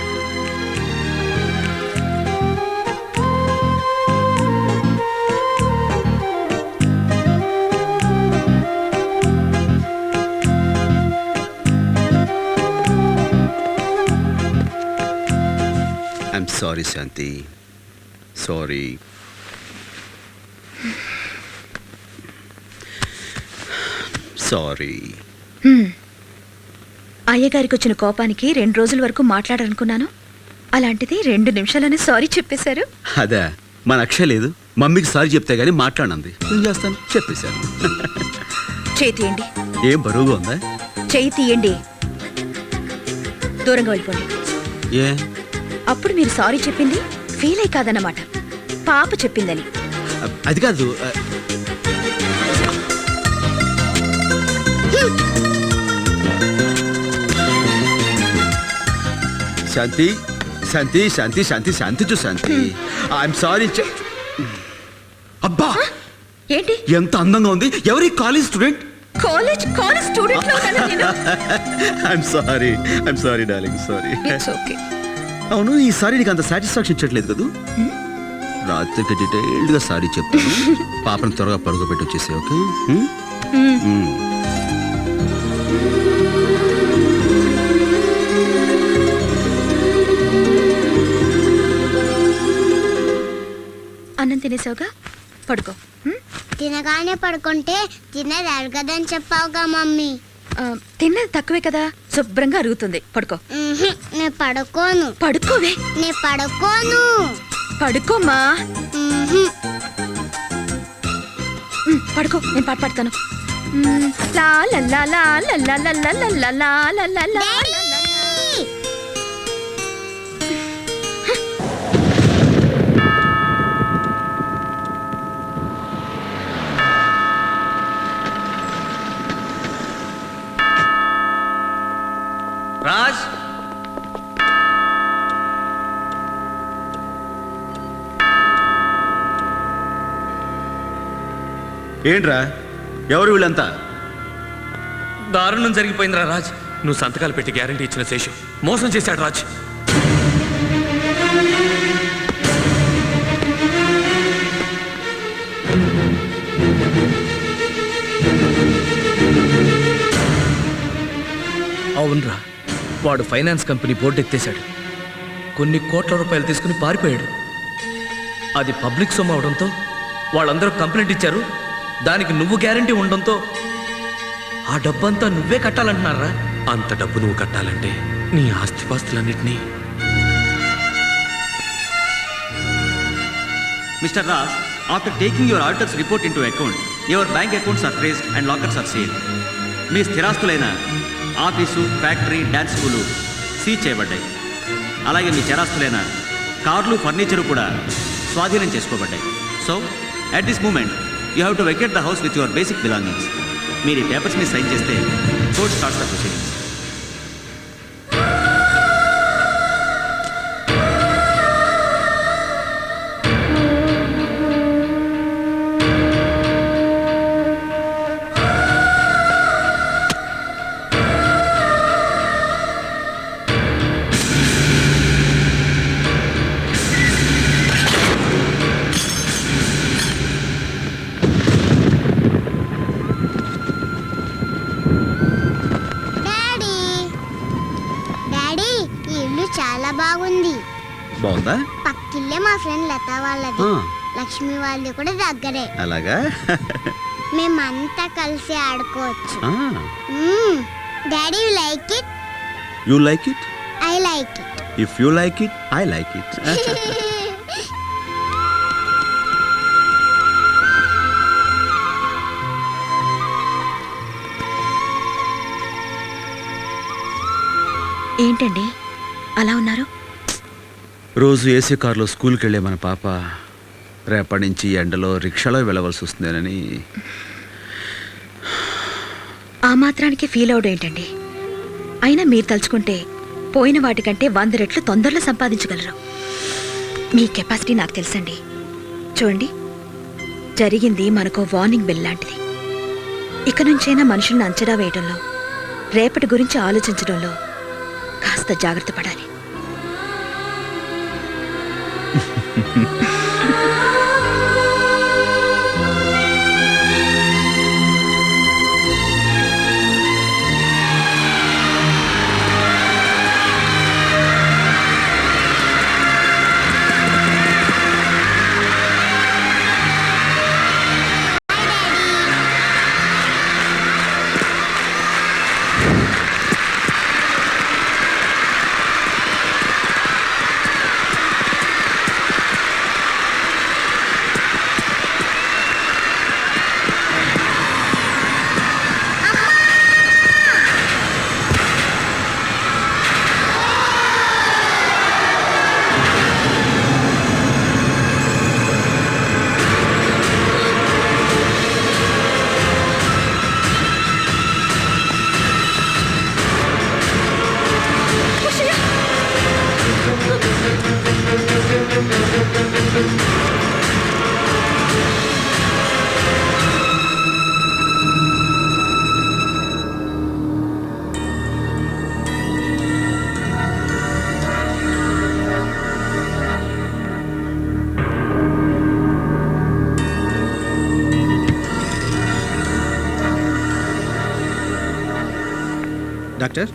I'm sorry, Shanti. Sorry. Sorry. అయ్యగారికి వచ్చిన కోపానికి 2 రోజుల వరకు మాట్లాడాలనుకున్నాను. అలాంటిది 2 నిమిషాలనే సారీ చెప్పేశారు. అదే మన అక్షయ్ లేదు, మమ్మీకి సారీ చెప్తే గానీ మాట్లాడంది. ఏం చేస్తాను, చెప్పేశాను. చేయి తీయండి. ఏం బరువుగా ఉందా? చేయి తీయండి. దూరంగా వెళ్ళిపోండి. ఏ అప్పుడు మీరు సారీ చెప్పింది ఫీల్ అయి కాదన్నమాట, పాప చెప్పిందని. అది కాదు. శాంతి, శాంతి శాంతి శాంతి శాంతి చూ శాంతి ఐఎమ్ సారీ. అబ్బా ఏంటి ఎంత అందంగా ఉంది. ఎవరి కాలేజ్ స్టూడెంట్? కాలేజ్ స్టూడెంట్ లో ఉన్నాను నేను. I'm sorry darling, sorry. It's okay. అవును, ఈసారి నీకు అంత సాటిస్ఫాక్షన్ ఇచ్చట్లేదు కదా. రాత్రికి డీటెయిల్డ్ గా సారీ చెప్తాను. పాపను త్వరగా పడుకోబెట్టి వచ్చేసి, ఓకే? అన్నం తినేసావుగా, పడుకో. తినగానే పడుకుంటే తినేది అరగదని చెప్పావుగా మమ్మీ. తిన్నది తక్కువే కదా, శుభ్రంగా అరుగుతుంది. పడుకో. నేను పడుకోను. పడుకోవే. నేను పడుకోను. పడుకోమ్మా. పడుకో, నేను పాట పాడతాను. లా లా లా లా లా లా లా లా లా లా లా లా లా. రాజ్, ఏంట్రా, ఎవరు వీళ్ళంతా? దారుణం జరిగిపోయిందిరా రాజ్. నువ్వు సంతకాలు పెట్టి గ్యారంటీ ఇచ్చిన శేషు మోసం చేశాడు రాజ్. అవునరా, వాడు ఫైనాన్స్ కంపెనీ బోర్డు ఎత్తేశాడు. కొన్ని కోట్ల రూపాయలు తీసుకుని పారిపోయాడు. అది పబ్లిక్ సొమ్ము అవడంతో వాళ్ళందరూ కంప్లైంట్ ఇచ్చారు. దానికి నువ్వు గ్యారంటీ ఉండడంతో ఆ డబ్బంతా నువ్వే కట్టాలంటున్నారా? అంత డబ్బు నువ్వు కట్టాలంటే నీ ఆస్తిపాస్తులన్నింటినీ. Mr. Ras, after taking your auditor's report into account, your bank accounts are traced and lockers are sealed. మీ స్థిరాస్తులైన office, factory, dance school seize చేయబడ్డాయి. అలాగే మీ చరాస్తులైన కార్లు, ఫర్నిచరు కూడా స్వాధీనం చేసుకోబడ్డాయి. So at this moment you have to vacate the house with your basic belongings. మీరు ఈ పేపర్స్ మీద సైన్ చేస్తే కోర్ట్ స్టార్ట్స్ ద ప్రొసీడింగ్స్. బాగుంది. బాగుందా? పక్కిల్లే మా ఫ్రెండ్ లత వాళ్ళది, లక్ష్మి వాళ్ళది కూడా దగ్గరే. అలాగా? మేమంతా కలిసి ఆడుకోవచ్చు. Daddy you like it? You like it? I like it. If you like it, I like it. ఏంటండి అలా ఉన్నారు? రోజు ఏసీ కార్లో స్కూల్కి వెళ్ళే మన పాప రేపటి నుంచి ఎండలో రిక్షాలో వెళ్ళవలసి వస్తుందేనని. ఆ మాత్రానికి ఫీల్ అవడం ఏంటండి? అయినా మీరు తలుచుకుంటే పోయిన వాటికంటే 100 రెట్లు తొందరలో సంపాదించగలరు. మీ కెపాసిటీ నాకు తెలుసండి. చూడండి, జరిగింది మనకు వార్నింగ్ బెల్ లాంటిది. ఇక నుంచైనా మనుషులను అంచనా వేయడంలో, రేపటి గురించి ఆలోచించడంలో కాస్త జాగ్రత్త పడాలి. Doctor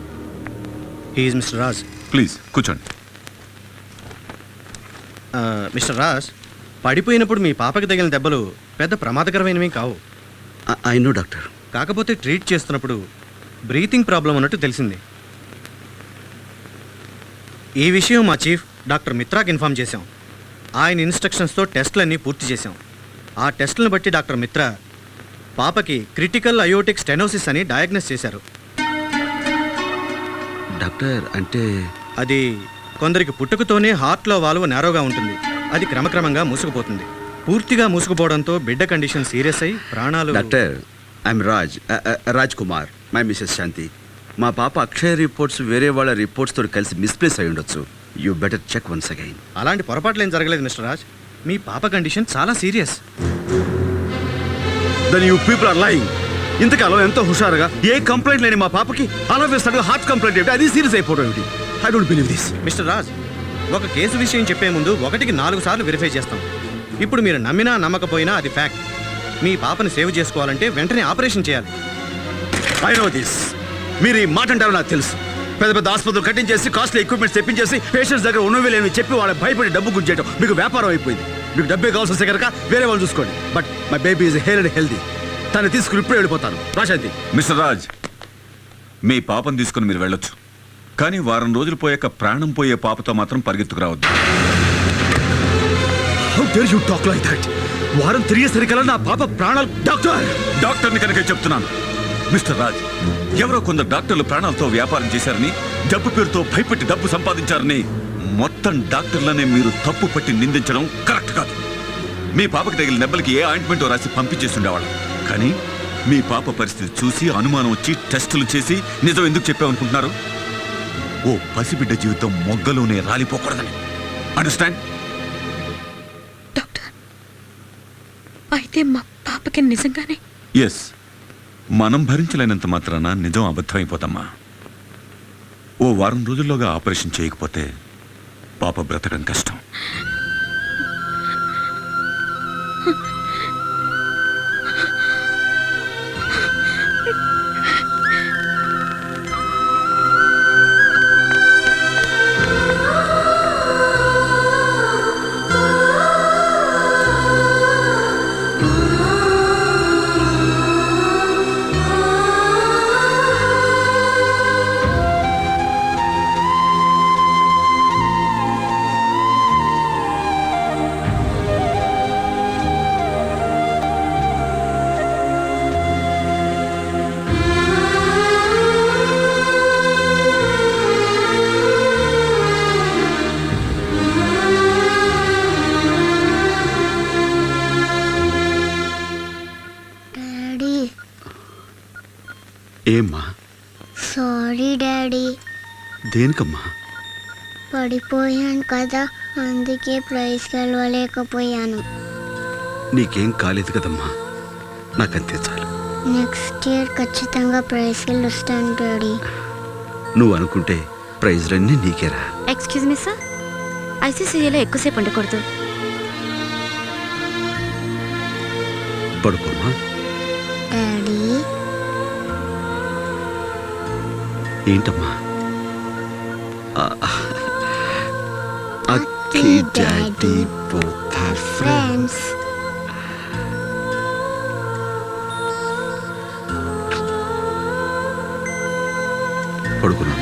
he is mister Raj. Please కూర్చోండి. మిస్టర్ రాజ్, పడిపోయినప్పుడు మీ పాపకి తగిలిన దెబ్బలు పెద్ద ప్రమాదకరమైనవి కావు. I know doctor. కాకపోతే ట్రీట్ చేస్తున్నప్పుడు బ్రీతింగ్ ప్రాబ్లం ఉన్నట్టు తెలిసింది. ఈ విషయం మా చీఫ్ డాక్టర్ మిత్రాకి ఇన్ఫామ్ చేశాం. ఆయన ఇన్స్ట్రక్షన్స్తో టెస్టులన్నీ పూర్తి చేశాం. ఆ టెస్టులను బట్టి డాక్టర్ మిత్రా పాపకి క్రిటికల్ అయోటిక్ స్టెనోసిస్ అని డయాగ్నోస్ చేశారు. డాక్టర్ అంటే అది కొందరికి పుట్టుకతోనే హార్ట్లో వాల్వ్ నేరోగా ఉంటుంది. అది క్రమక్రమంగా మూసుకుపోతుంది. పూర్తిగా మూసుకుపోవడంతో బిడ్డ కండిషన్ సీరియస్ అయి ప్రాణాలు. Doctor I'm Raj Kumar, my missus Shanti. మా పాప అక్షయ రిపోర్ట్స్ వేరే వాళ్ళ రిపోర్ట్స్ తోటి కలిసి మిస్ప్లేస్ అయి ఉండొచ్చు. You better check once again. అలాంటి పొరపాట్లు ఏం జరగలేదు మిస్టర్ రాజ్. మీ పాప కండిషన్ చాలా serious. Then you people are lying. ఇంతకాలం ఎంతో హుషారుగా ఏ కంప్లైంట్ లేని మా పాపకి అలా వేస్తాడు హార్ట్ కంప్లైంట్ ఏమిటి, అది సీరియస్ అయిపోవడం ఏమిటి? I don't believe this. Mister Raj, ఒక కేసు విషయం చెప్పే ముందు 1కి 4 సార్లు వెరిఫై చేస్తాం. ఇప్పుడు మీరు నమ్మినా నమ్మకపోయినా అది ఫ్యాక్ట్. మీ పాపని సేవ్ చేసుకోవాలంటే వెంటనే ఆపరేషన్ చేయాలి. I know this. మీరు ఈ మాట అంటారో నాకు తెలుసు. పెద్ద పెద్ద ఆసుపత్రులు కట్టించేసి కాస్ట్లీ ఎక్విప్మెంట్స్ తెప్పించేసి పేషెంట్స్ దగ్గర ఉన్నవి లేని చెప్పి వాళ్ళ భయపడి డబ్బు గుంజేయడం మీకు వ్యాపారం అయిపోయింది. మీకు డబ్బే కావాల్సి వస్తే కనుక వేరే వాళ్ళు చూసుకోండి. But my baby is healthy. తను తీసుకుని ఇప్పుడే వెళ్ళిపోతాను. రాశాంతి. మిస్టర్ రాజ్, మీ పాపను తీసుకుని మీరు వెళ్ళొచ్చు, కానీ వారం రోజులు పోయాక ప్రాణం పోయే పాపతో మాత్రం పరిగెత్తుకురావద్దు. How dare you talk like that? వారం తిరిగేసరికల్లా నా పాప ప్రాణాలు. డాక్టర్ని కనుక చెప్తున్నాను. మిస్టర్ రాజ్, ఎవరో కొందరు డాక్టర్లు ప్రాణాలతో వ్యాపారం చేశారని, డబ్బు పేరుతో భయపెట్టి డబ్బు సంపాదించారని మొత్తం డాక్టర్లనే మీరు తప్పు పట్టి నిందించడం కరెక్ట్ కాదు. మీ పాపకి తగిలిన దెబ్బలకి ఏ ఆయింట్మెంట్ రాసి పంపించేస్తుండేవాళ్ళం. కానీ మీ పాప పరిస్థితి చూసి అనుమానం వచ్చి టెస్టులు చేసి నిజం ఎందుకు చెప్పామనుకుంటున్నారు? ఓ పసిబిడ్డ జీవితం మొగ్గలోనే రాలిపోకూడదని. అండర్స్టాండ్? డాక్టర్, అయితే మా పాపకి నిజంగానే? ఎస్. మనం భరించలేనంత మాత్రాన నిజం అబద్ధమైపోతామా? ఓ వారం రోజుల్లోగా ఆపరేషన్ చేయకపోతే పాప బ్రతకడం కష్టం. ఏమ్మా? Sorry daddy. దేనికమ్మా? పడిపోయాను కదా, అందుకే ప్రైజ్ గెలవలేకపోయాను. నీకేం కాలేదు కదమ్మా, నాకంతే చాలు. నెక్స్ట్ ఇయర్ ఖచ్చితంగా ప్రైజ్ గెలుస్తాను డాడీ. నువ్వు అనుకుంటే ప్రైజ్లన్నీ నీకేరా. ఎక్స్క్యూజ్ మీ సార్, ఐసీసీలో ఎక్కువసేపు ఉండకూడదు. పడుకోమ్మా. డాడీ. ఏంటమ్మా? Akki daddy both are friends. పడుకున్నా.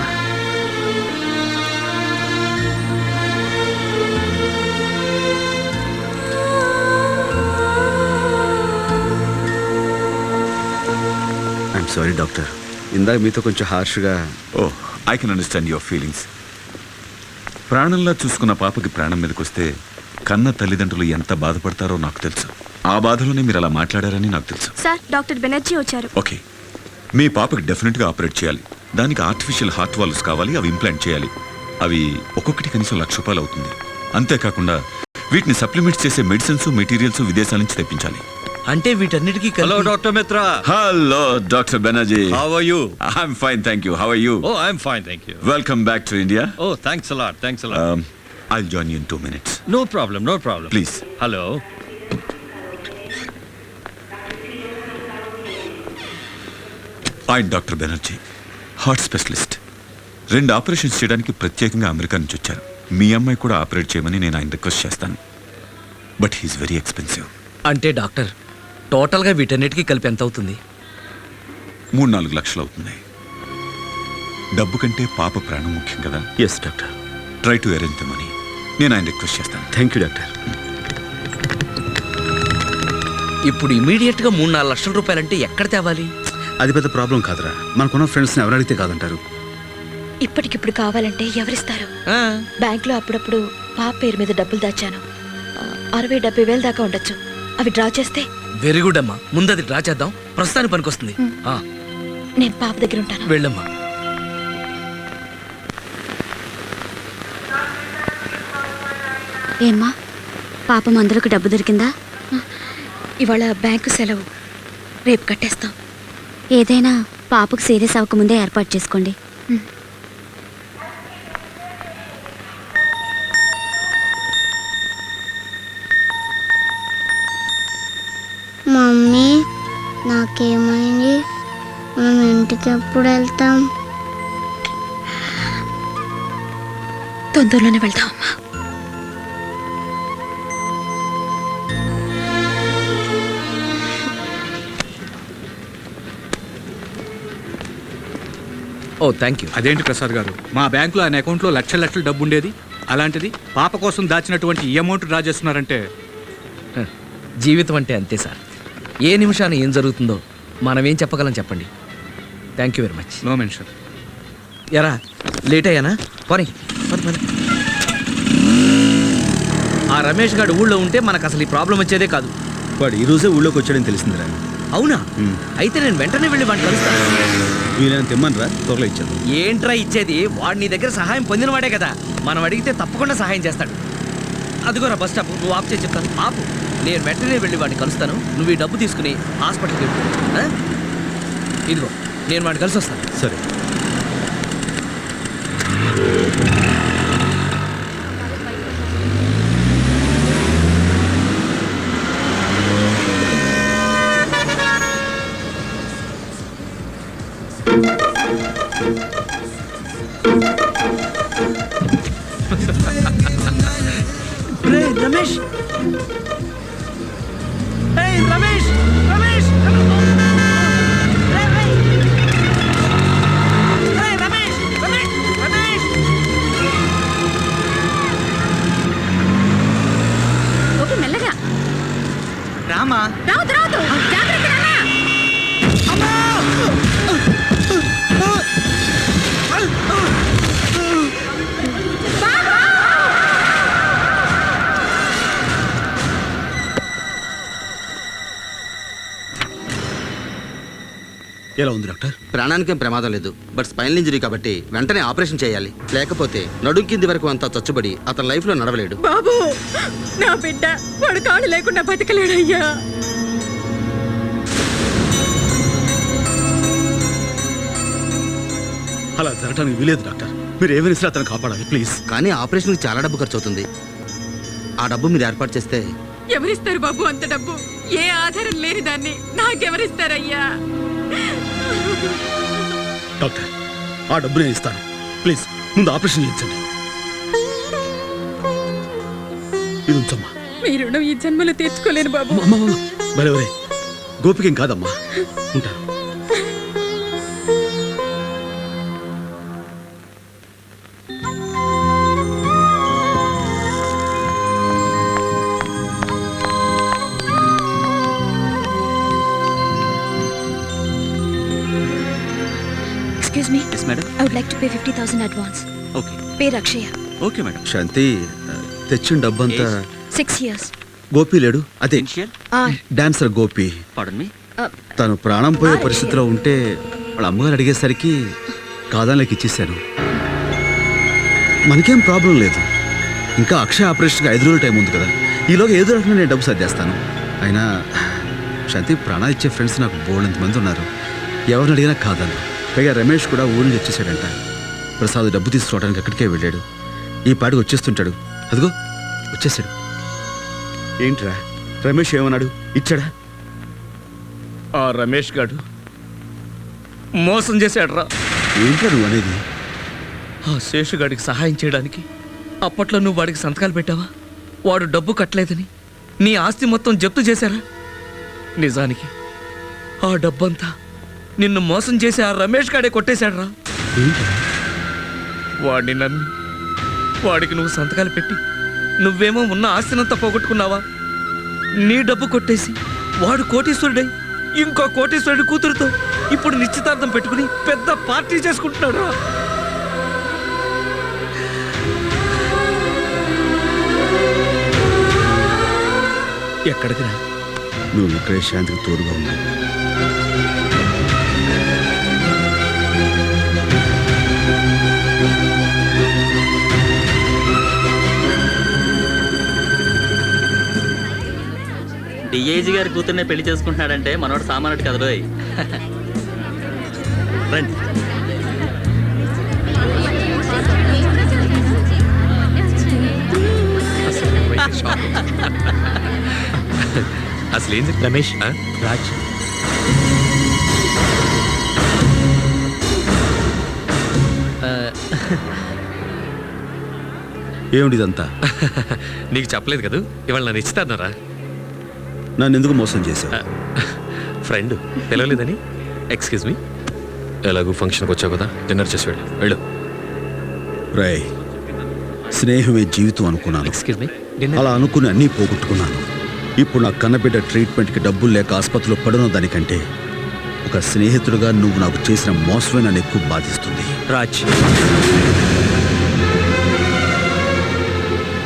ఐఎమ్ సారీ డాక్టర్, ఇందాక మీతో కొంచెం హార్ష్గా. Oh, I can understand your feelings. ప్రాణంలా చూసుకున్న పాపకి ప్రాణం మీదకొస్తే కన్న తల్లిదండ్రులు ఎంత బాధపడతారో నాకు తెలుసు. ఆ బాధలోనే మీరు అలా మాట్లాడారని నాకు తెలుసు. సార్, డాక్టర్ బెనర్జీ వచ్చారు. ఓకే, మీ పాపకి డెఫినెట్గా ఆపరేట్ చేయాలి. దానికి ఆర్టిఫిషియల్ హార్ట్ వాల్వ్స్ కావాలి, అవి ఇంప్లాంట్ చేయాలి. అవి ఒక్కొక్కటి కనీసం ₹1,00,000 అవుతుంది. అంతేకాకుండా వీటిని సప్లిమెంట్స్ చేసే మెడిసిన్స్, మెటీరియల్స్ విదేశాల నుంచి తెప్పించాలి. అంటే వీటన్నిటికీ hello doctor Mitra. Hello doctor Banerjee. How are you? I'm fine, thank you. How are you? Oh, I'm fine, thank you. Welcome back to India. Oh, thanks a lot, thanks a lot. I'll join you in 2 minutes. No problem, no problem. Please. Hello. I'm Dr. Banerjee. Heart specialist. 2 operations చేయడానికి ప్రత్యేకంగా అమెరికా నుంచి వచ్చారు. మీ అమ్మాయి కూడా ఆపరేట్ చేయమని నేను ఆయన రిక్వెస్ట్ చేస్తాను. But he's very expensive. అంటే డాక్టర్ టోటల్గా వీటన్నిటికీ కలిపి ఎంత అవుతుంది? 3-4 లక్షలు అవుతుంది. డబ్బు కంటే పాప ప్రాణం ముఖ్యం కదా. Yes doctor. Try to arrange the money. నేను ఆయన రిక్వెస్ట్ చేస్తాను. Thank you doctor. ఇప్పుడు ఇమీడియట్గా 3-4 లక్షల రూపాయలంటే ఎక్కడ తేవాలి? అది పెద్ద ప్రాబ్లం కాదురా. మనకున్న ఫ్రెండ్స్ని ఎవరు అడిగితే కాదంటారు. ఇప్పటికిప్పుడు కావాలంటే ఎవరిస్తారు? ఆ, బ్యాంక్లో అప్పుడప్పుడు పాప పేరు మీద డబ్బులు దాచాను. 60-70 వేలు దాకా ఉండొచ్చు. అవి డ్రా చేస్తే వెరీ గుడ్ అమ్మా. ముందు అది డ్రా చేద్దాం, ప్రస్తుతానికి పనికొస్తుంది. ఆ, నేను పాప దగ్గర ఉంటాను. వెళ్ళమ్మా. ఏమ్మా పాప మందులకు డబ్బు దొరికిందా? ఇవాళ బ్యాంకు సెలవు, రేపు కట్టేస్తాం. ఏదైనా పాపకు సీరియస్ అవ్వకముందే ఏర్పాటు చేసుకోండి. మమ్మీ నాకేమైంది? మనం ఇంటికి ఎప్పుడు వెళ్తాం? తొందరలోనే వెళ్తాం అమ్మా. ఓ థ్యాంక్ యూ. అదేంటి ప్రసాద్ గారు, మా బ్యాంకులో ఆయన అకౌంట్లో లక్షల లక్షల డబ్బు ఉండేది. అలాంటిది పాప కోసం దాచినటువంటి ఈ అమౌంట్ డ్రా చేస్తున్నారంటే జీవితం అంటే అంతే సార్. ఏ నిమిషాన ఏం జరుగుతుందో మనం ఏం చెప్పగలం చెప్పండి. Thank you very much. No mention. ఎరా లేట్ అయ్యానా? పోనీ పని. ఆ రమేష్ గారు ఊళ్ళో ఉంటే మనకు అసలు ఈ ప్రాబ్లం వచ్చేదే కాదు. వాడు ఈ రోజే ఊళ్ళోకి వచ్చాడని తెలిసిందిరా. అవునా? అయితే నేను వెంటనే వెళ్ళి వాడిని కలుస్తాను. వీళ్ళని తెమ్మనరా, త్వరలో ఇచ్చాను. ఏంట్రా ఇచ్చేది? వాడు నీ దగ్గర సహాయం పొందినవాడే కదా. మనం అడిగితే తప్పకుండా సహాయం చేస్తాడు. అదిగోరా బస్ స్టాప్. నువ్వు ఆపు చేసి చెప్తాను. ఆపు. నేను వెంటనే వెళ్ళి వాడిని కలుస్తాను. నువ్వు ఈ డబ్బు తీసుకుని హాస్పిటల్కి వెళ్ళు. ఇదిగో నేను వాడిని కలిసి వస్తాను. సరే. రమేష్ రమేష్ రమేష్ ఓకే, మెల్లగా రామా. రావద్దు రావద్దు, జాగ్రత్త నాన్న. ఎలా ఉంది డాక్టర్? ప్రాణానికేం ప్రమాదం లేదు, బట్ స్పైనల్ ఇంజరీ కాబట్టి వెంటనే ఆపరేషన్ చేయాలి. లేకపోతే నడుం కింది వరకు అంతా చచ్చుబడి అతని లైఫ్ లో నడవలేడు. బాబు, నా బిడ్డ వాడు కాళ్ళు లేకుండా బతకలేడయ్యా. అలా జరగడానికి వీలేదు డాక్టర్. మీరు ఏమైనా సరే అతను కాపాడాలి ప్లీజ్. కానీ ఆపరేషన్కి చాలా డబ్బు ఖర్చు అవుతుంది. ఆ డబ్బు మీరు ఏర్పాటు చేస్తే. ఎవరిస్తారు బాబు అంత డబ్బు? ఏ ఆధారం లేని దాన్ని నాకెవరిస్తారయ్యా? డాక్టర్, ఆ డబ్బు నేను ఇస్తాను. ప్లీజ్ ముందు ఆపరేషన్ చేయించండి. ఇది ఉంచమ్మా. మీ రుణం ఈ జన్మలో తీర్చుకోలేను బాబు. బరే గోపికేం కాదమ్మా, ఉంటాను. Excuse me. Yes, madam. I would like to pay 50,000 advance. Okay. Pay Rakshaya. Okay, madam. శాంతి, తెచ్చిన డబ్బంతా 6 years. గోపి లేడు, అదే Initial? Dancer Gopi. Pardon me? తను ప్రాణం పోయే పరిస్థితిలో ఉంటే వాళ్ళ అమ్మగారు అడిగేసరికి కాదానికి ఇచ్చేసాను. మనకేం ప్రాబ్లం లేదు. ఇంకా అక్షయ ఆపరేషన్కి 5 రోజులు టైం ఉంది కదా. ఈలోగా ఏదో రకంగా నేను డబ్బు సర్దేస్తాను. అయినా శాంతి, ప్రాణాలు ఇచ్చే ఫ్రెండ్స్ నాకు బోల్డంత మంది ఉన్నారు. ఎవరిని అడిగినా కాదను. పైగా రమేష్ కూడా ఊరి నుంచి వచ్చేసాడంట. ప్రసాద్ డబ్బు తీసుకురావడానికి అక్కడికే వెళ్ళాడు. ఈ పాటికి వచ్చేస్తుంటాడు. అదిగో వచ్చేసాడు. ఏంట్రా రమేష్ ఏమన్నాడు? ఇచ్చాడా? ఆ రమేష్ గాడు మోసం చేశాడు రా. ఏంట్రా నువ్వు అనేది? ఆ శేషుగాడికి సహాయం చేయడానికి అప్పట్లో నువ్వు వాడికి సంతకాలు పెట్టావా? వాడు డబ్బు కట్టలేదని నీ ఆస్తి మొత్తం జప్తు చేశారా? నిజానికి ఆ డబ్బంతా నిన్ను మోసం చేసి ఆ రమేష్ గాడే కొట్టేశాడురా. వాడిని నమ్మి వాడికి నువ్వు సంతకాలు పెట్టి నువ్వేమో ఉన్న ఆస్తినంతా పోగొట్టుకున్నావా? నీ డబ్బు కొట్టేసి వాడు కోటీశ్వరుడై ఇంకో కోటీశ్వరుడి కూతురుతో ఇప్పుడు నిశ్చితార్థం పెట్టుకుని పెద్ద పార్టీ చేసుకుంటున్నాడు. ఎక్కడికి రా? నువ్వు ఇక్కడే శాంతికి తోడుగా ఉన్నావు. డిఐజీ గారి కూతుర్నే పెళ్లి చేసుకుంటున్నాడంటే మనోడు సామాన్యుడు కదరోయ్. రండి. అసలు ఏంది రమేష్, రాజ్, ఏమిటి ఇదంతా? నీకు చెప్పలేదు కదా ఇవాళ నన్ను ఇచ్చితారా? నన్ను ఎందుకు మోసం చేశావు? ఫ్రెండ్ పిలవలేదని. ఎక్స్క్యూజ్ మీ, ఎలాగూ ఫంక్షన్కి వచ్చావు కదా, డిన్నర్ చేసి వెళ్ళు. రై, స్నేహమే జీవితం అనుకున్నాను. ఎక్స్క్యూజ్ మీ, అలా అనుకుని అన్నీ పోగొట్టుకున్నాను. ఇప్పుడు నా కన్నబిడ్డ ట్రీట్మెంట్కి డబ్బులు లేక ఆసుపత్రిలో పడను దానికంటే ఒక స్నేహితుడిగా నువ్వు నాకు చేసిన మోసమే నన్ను ఎక్కువ బాధిస్తుంది. రాజ్.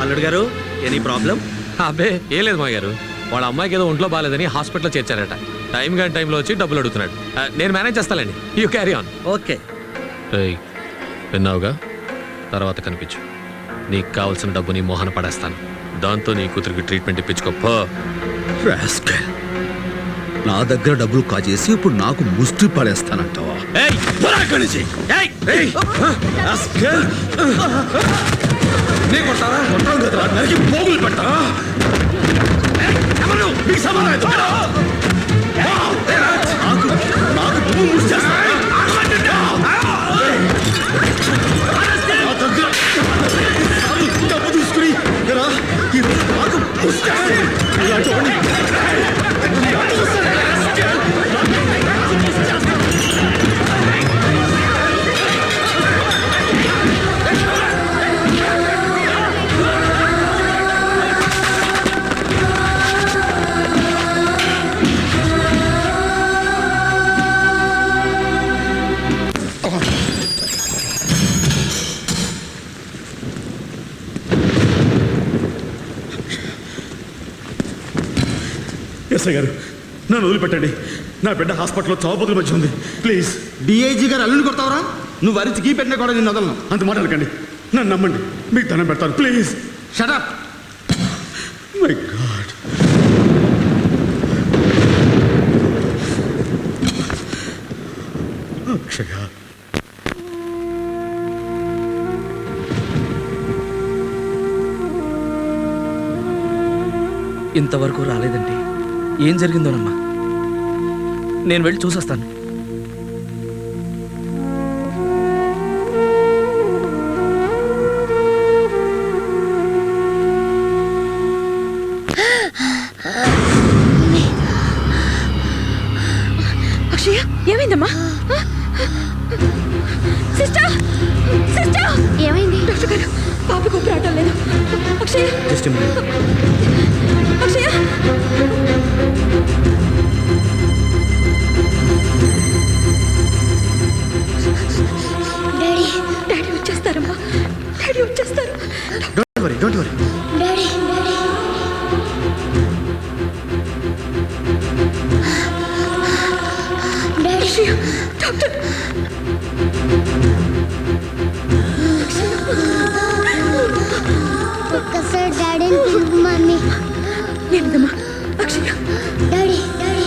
అల్లుడు గారు, ఎనీ ప్రాబ్లం? అబ్బే ఏం లేదు మా గారు, వాళ్ళ అమ్మాయికి ఏదో ఒంట్లో బాగాలేదని హాస్పిటల్లో చేర్చారట. టైం కానీ టైంలో వచ్చి డబ్బులు అడుగుతున్నాడు. నేను మేనేజ్ చేస్తానండి, యూ క్యారీ ఆన్. ఓకే. విన్నావుగా, తర్వాత కనిపించు. నీకు కావాల్సిన డబ్బు నీ మోహన పడేస్తాను. దాంతో నీ కూతురికి ట్రీట్మెంట్ ఇప్పించుకో. రాస్కెల్, నా దగ్గర డబ్బులు కాజేసి ఇప్పుడు నాకు ముష్టి పడేస్తానంటావా? ఎస్ఐ గారు, నన్ను వదిలిపెట్టండి. నా బిడ్డ హాస్పిటల్లో చావుబతుల మధ్య ఉంది. ప్లీజ్. డిఐజీ గారు అల్లుని కొడతావరా? నువ్వు అరిచి గీ పెట్టినా కూడా నేను వదలను. అంత మాట్లాడకండి, నన్ను నమ్మండి, మీకు దండం పెడతాను. Please. Shut up. My god. Akshaya, ఇంతవరకు రాలేదంటే ఏం జరిగిందోనమ్మా? నేను వెళ్ళి చూసొస్తాను. అక్షయ, ఏమైందమ్మా? సిస్టర్, సిస్టర్, ఏమైంది? డాక్టర్ గారు, పాపకు ఊపిరి ఆడటం లేదు. అక్షయ, అక్షయ. డాడీ, డాడీ వచ్చేస్తారమ్మా, డాడీ వచ్చేస్తారు. Don't worry, don't worry. Daddy, daddy. Daddy, doctor. ఒక్కసారి డాడీని పిలుపు మమ్మీ. ఏంటమ్మా? అక్షయ. Daddy, daddy.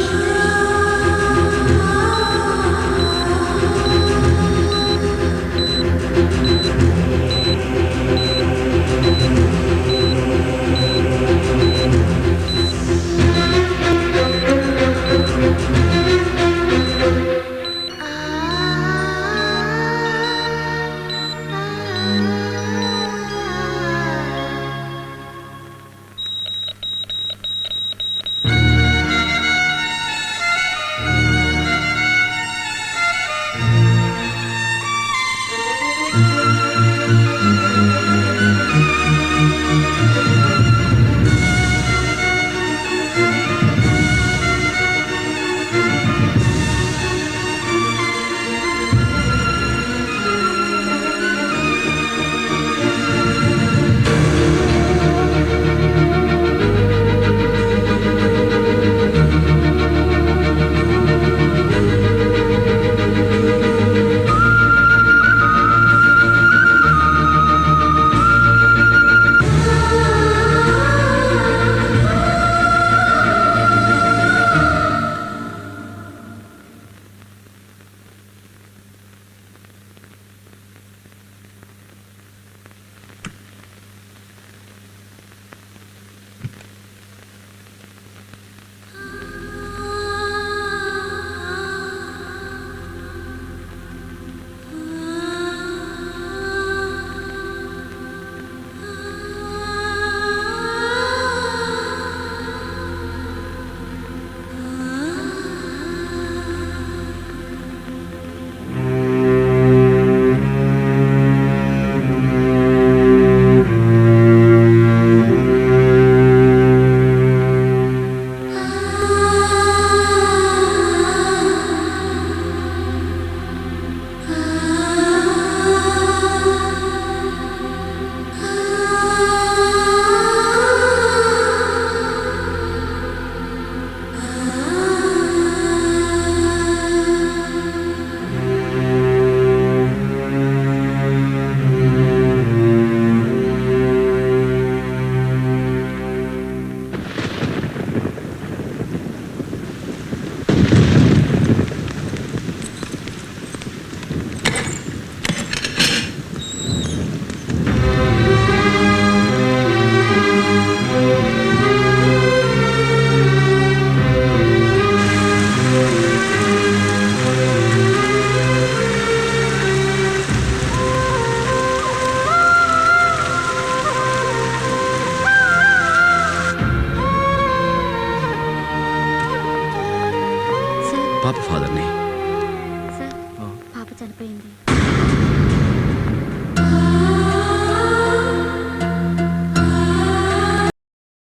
పాప ఫాదర్ని. సార్ పాప చనిపోయింది.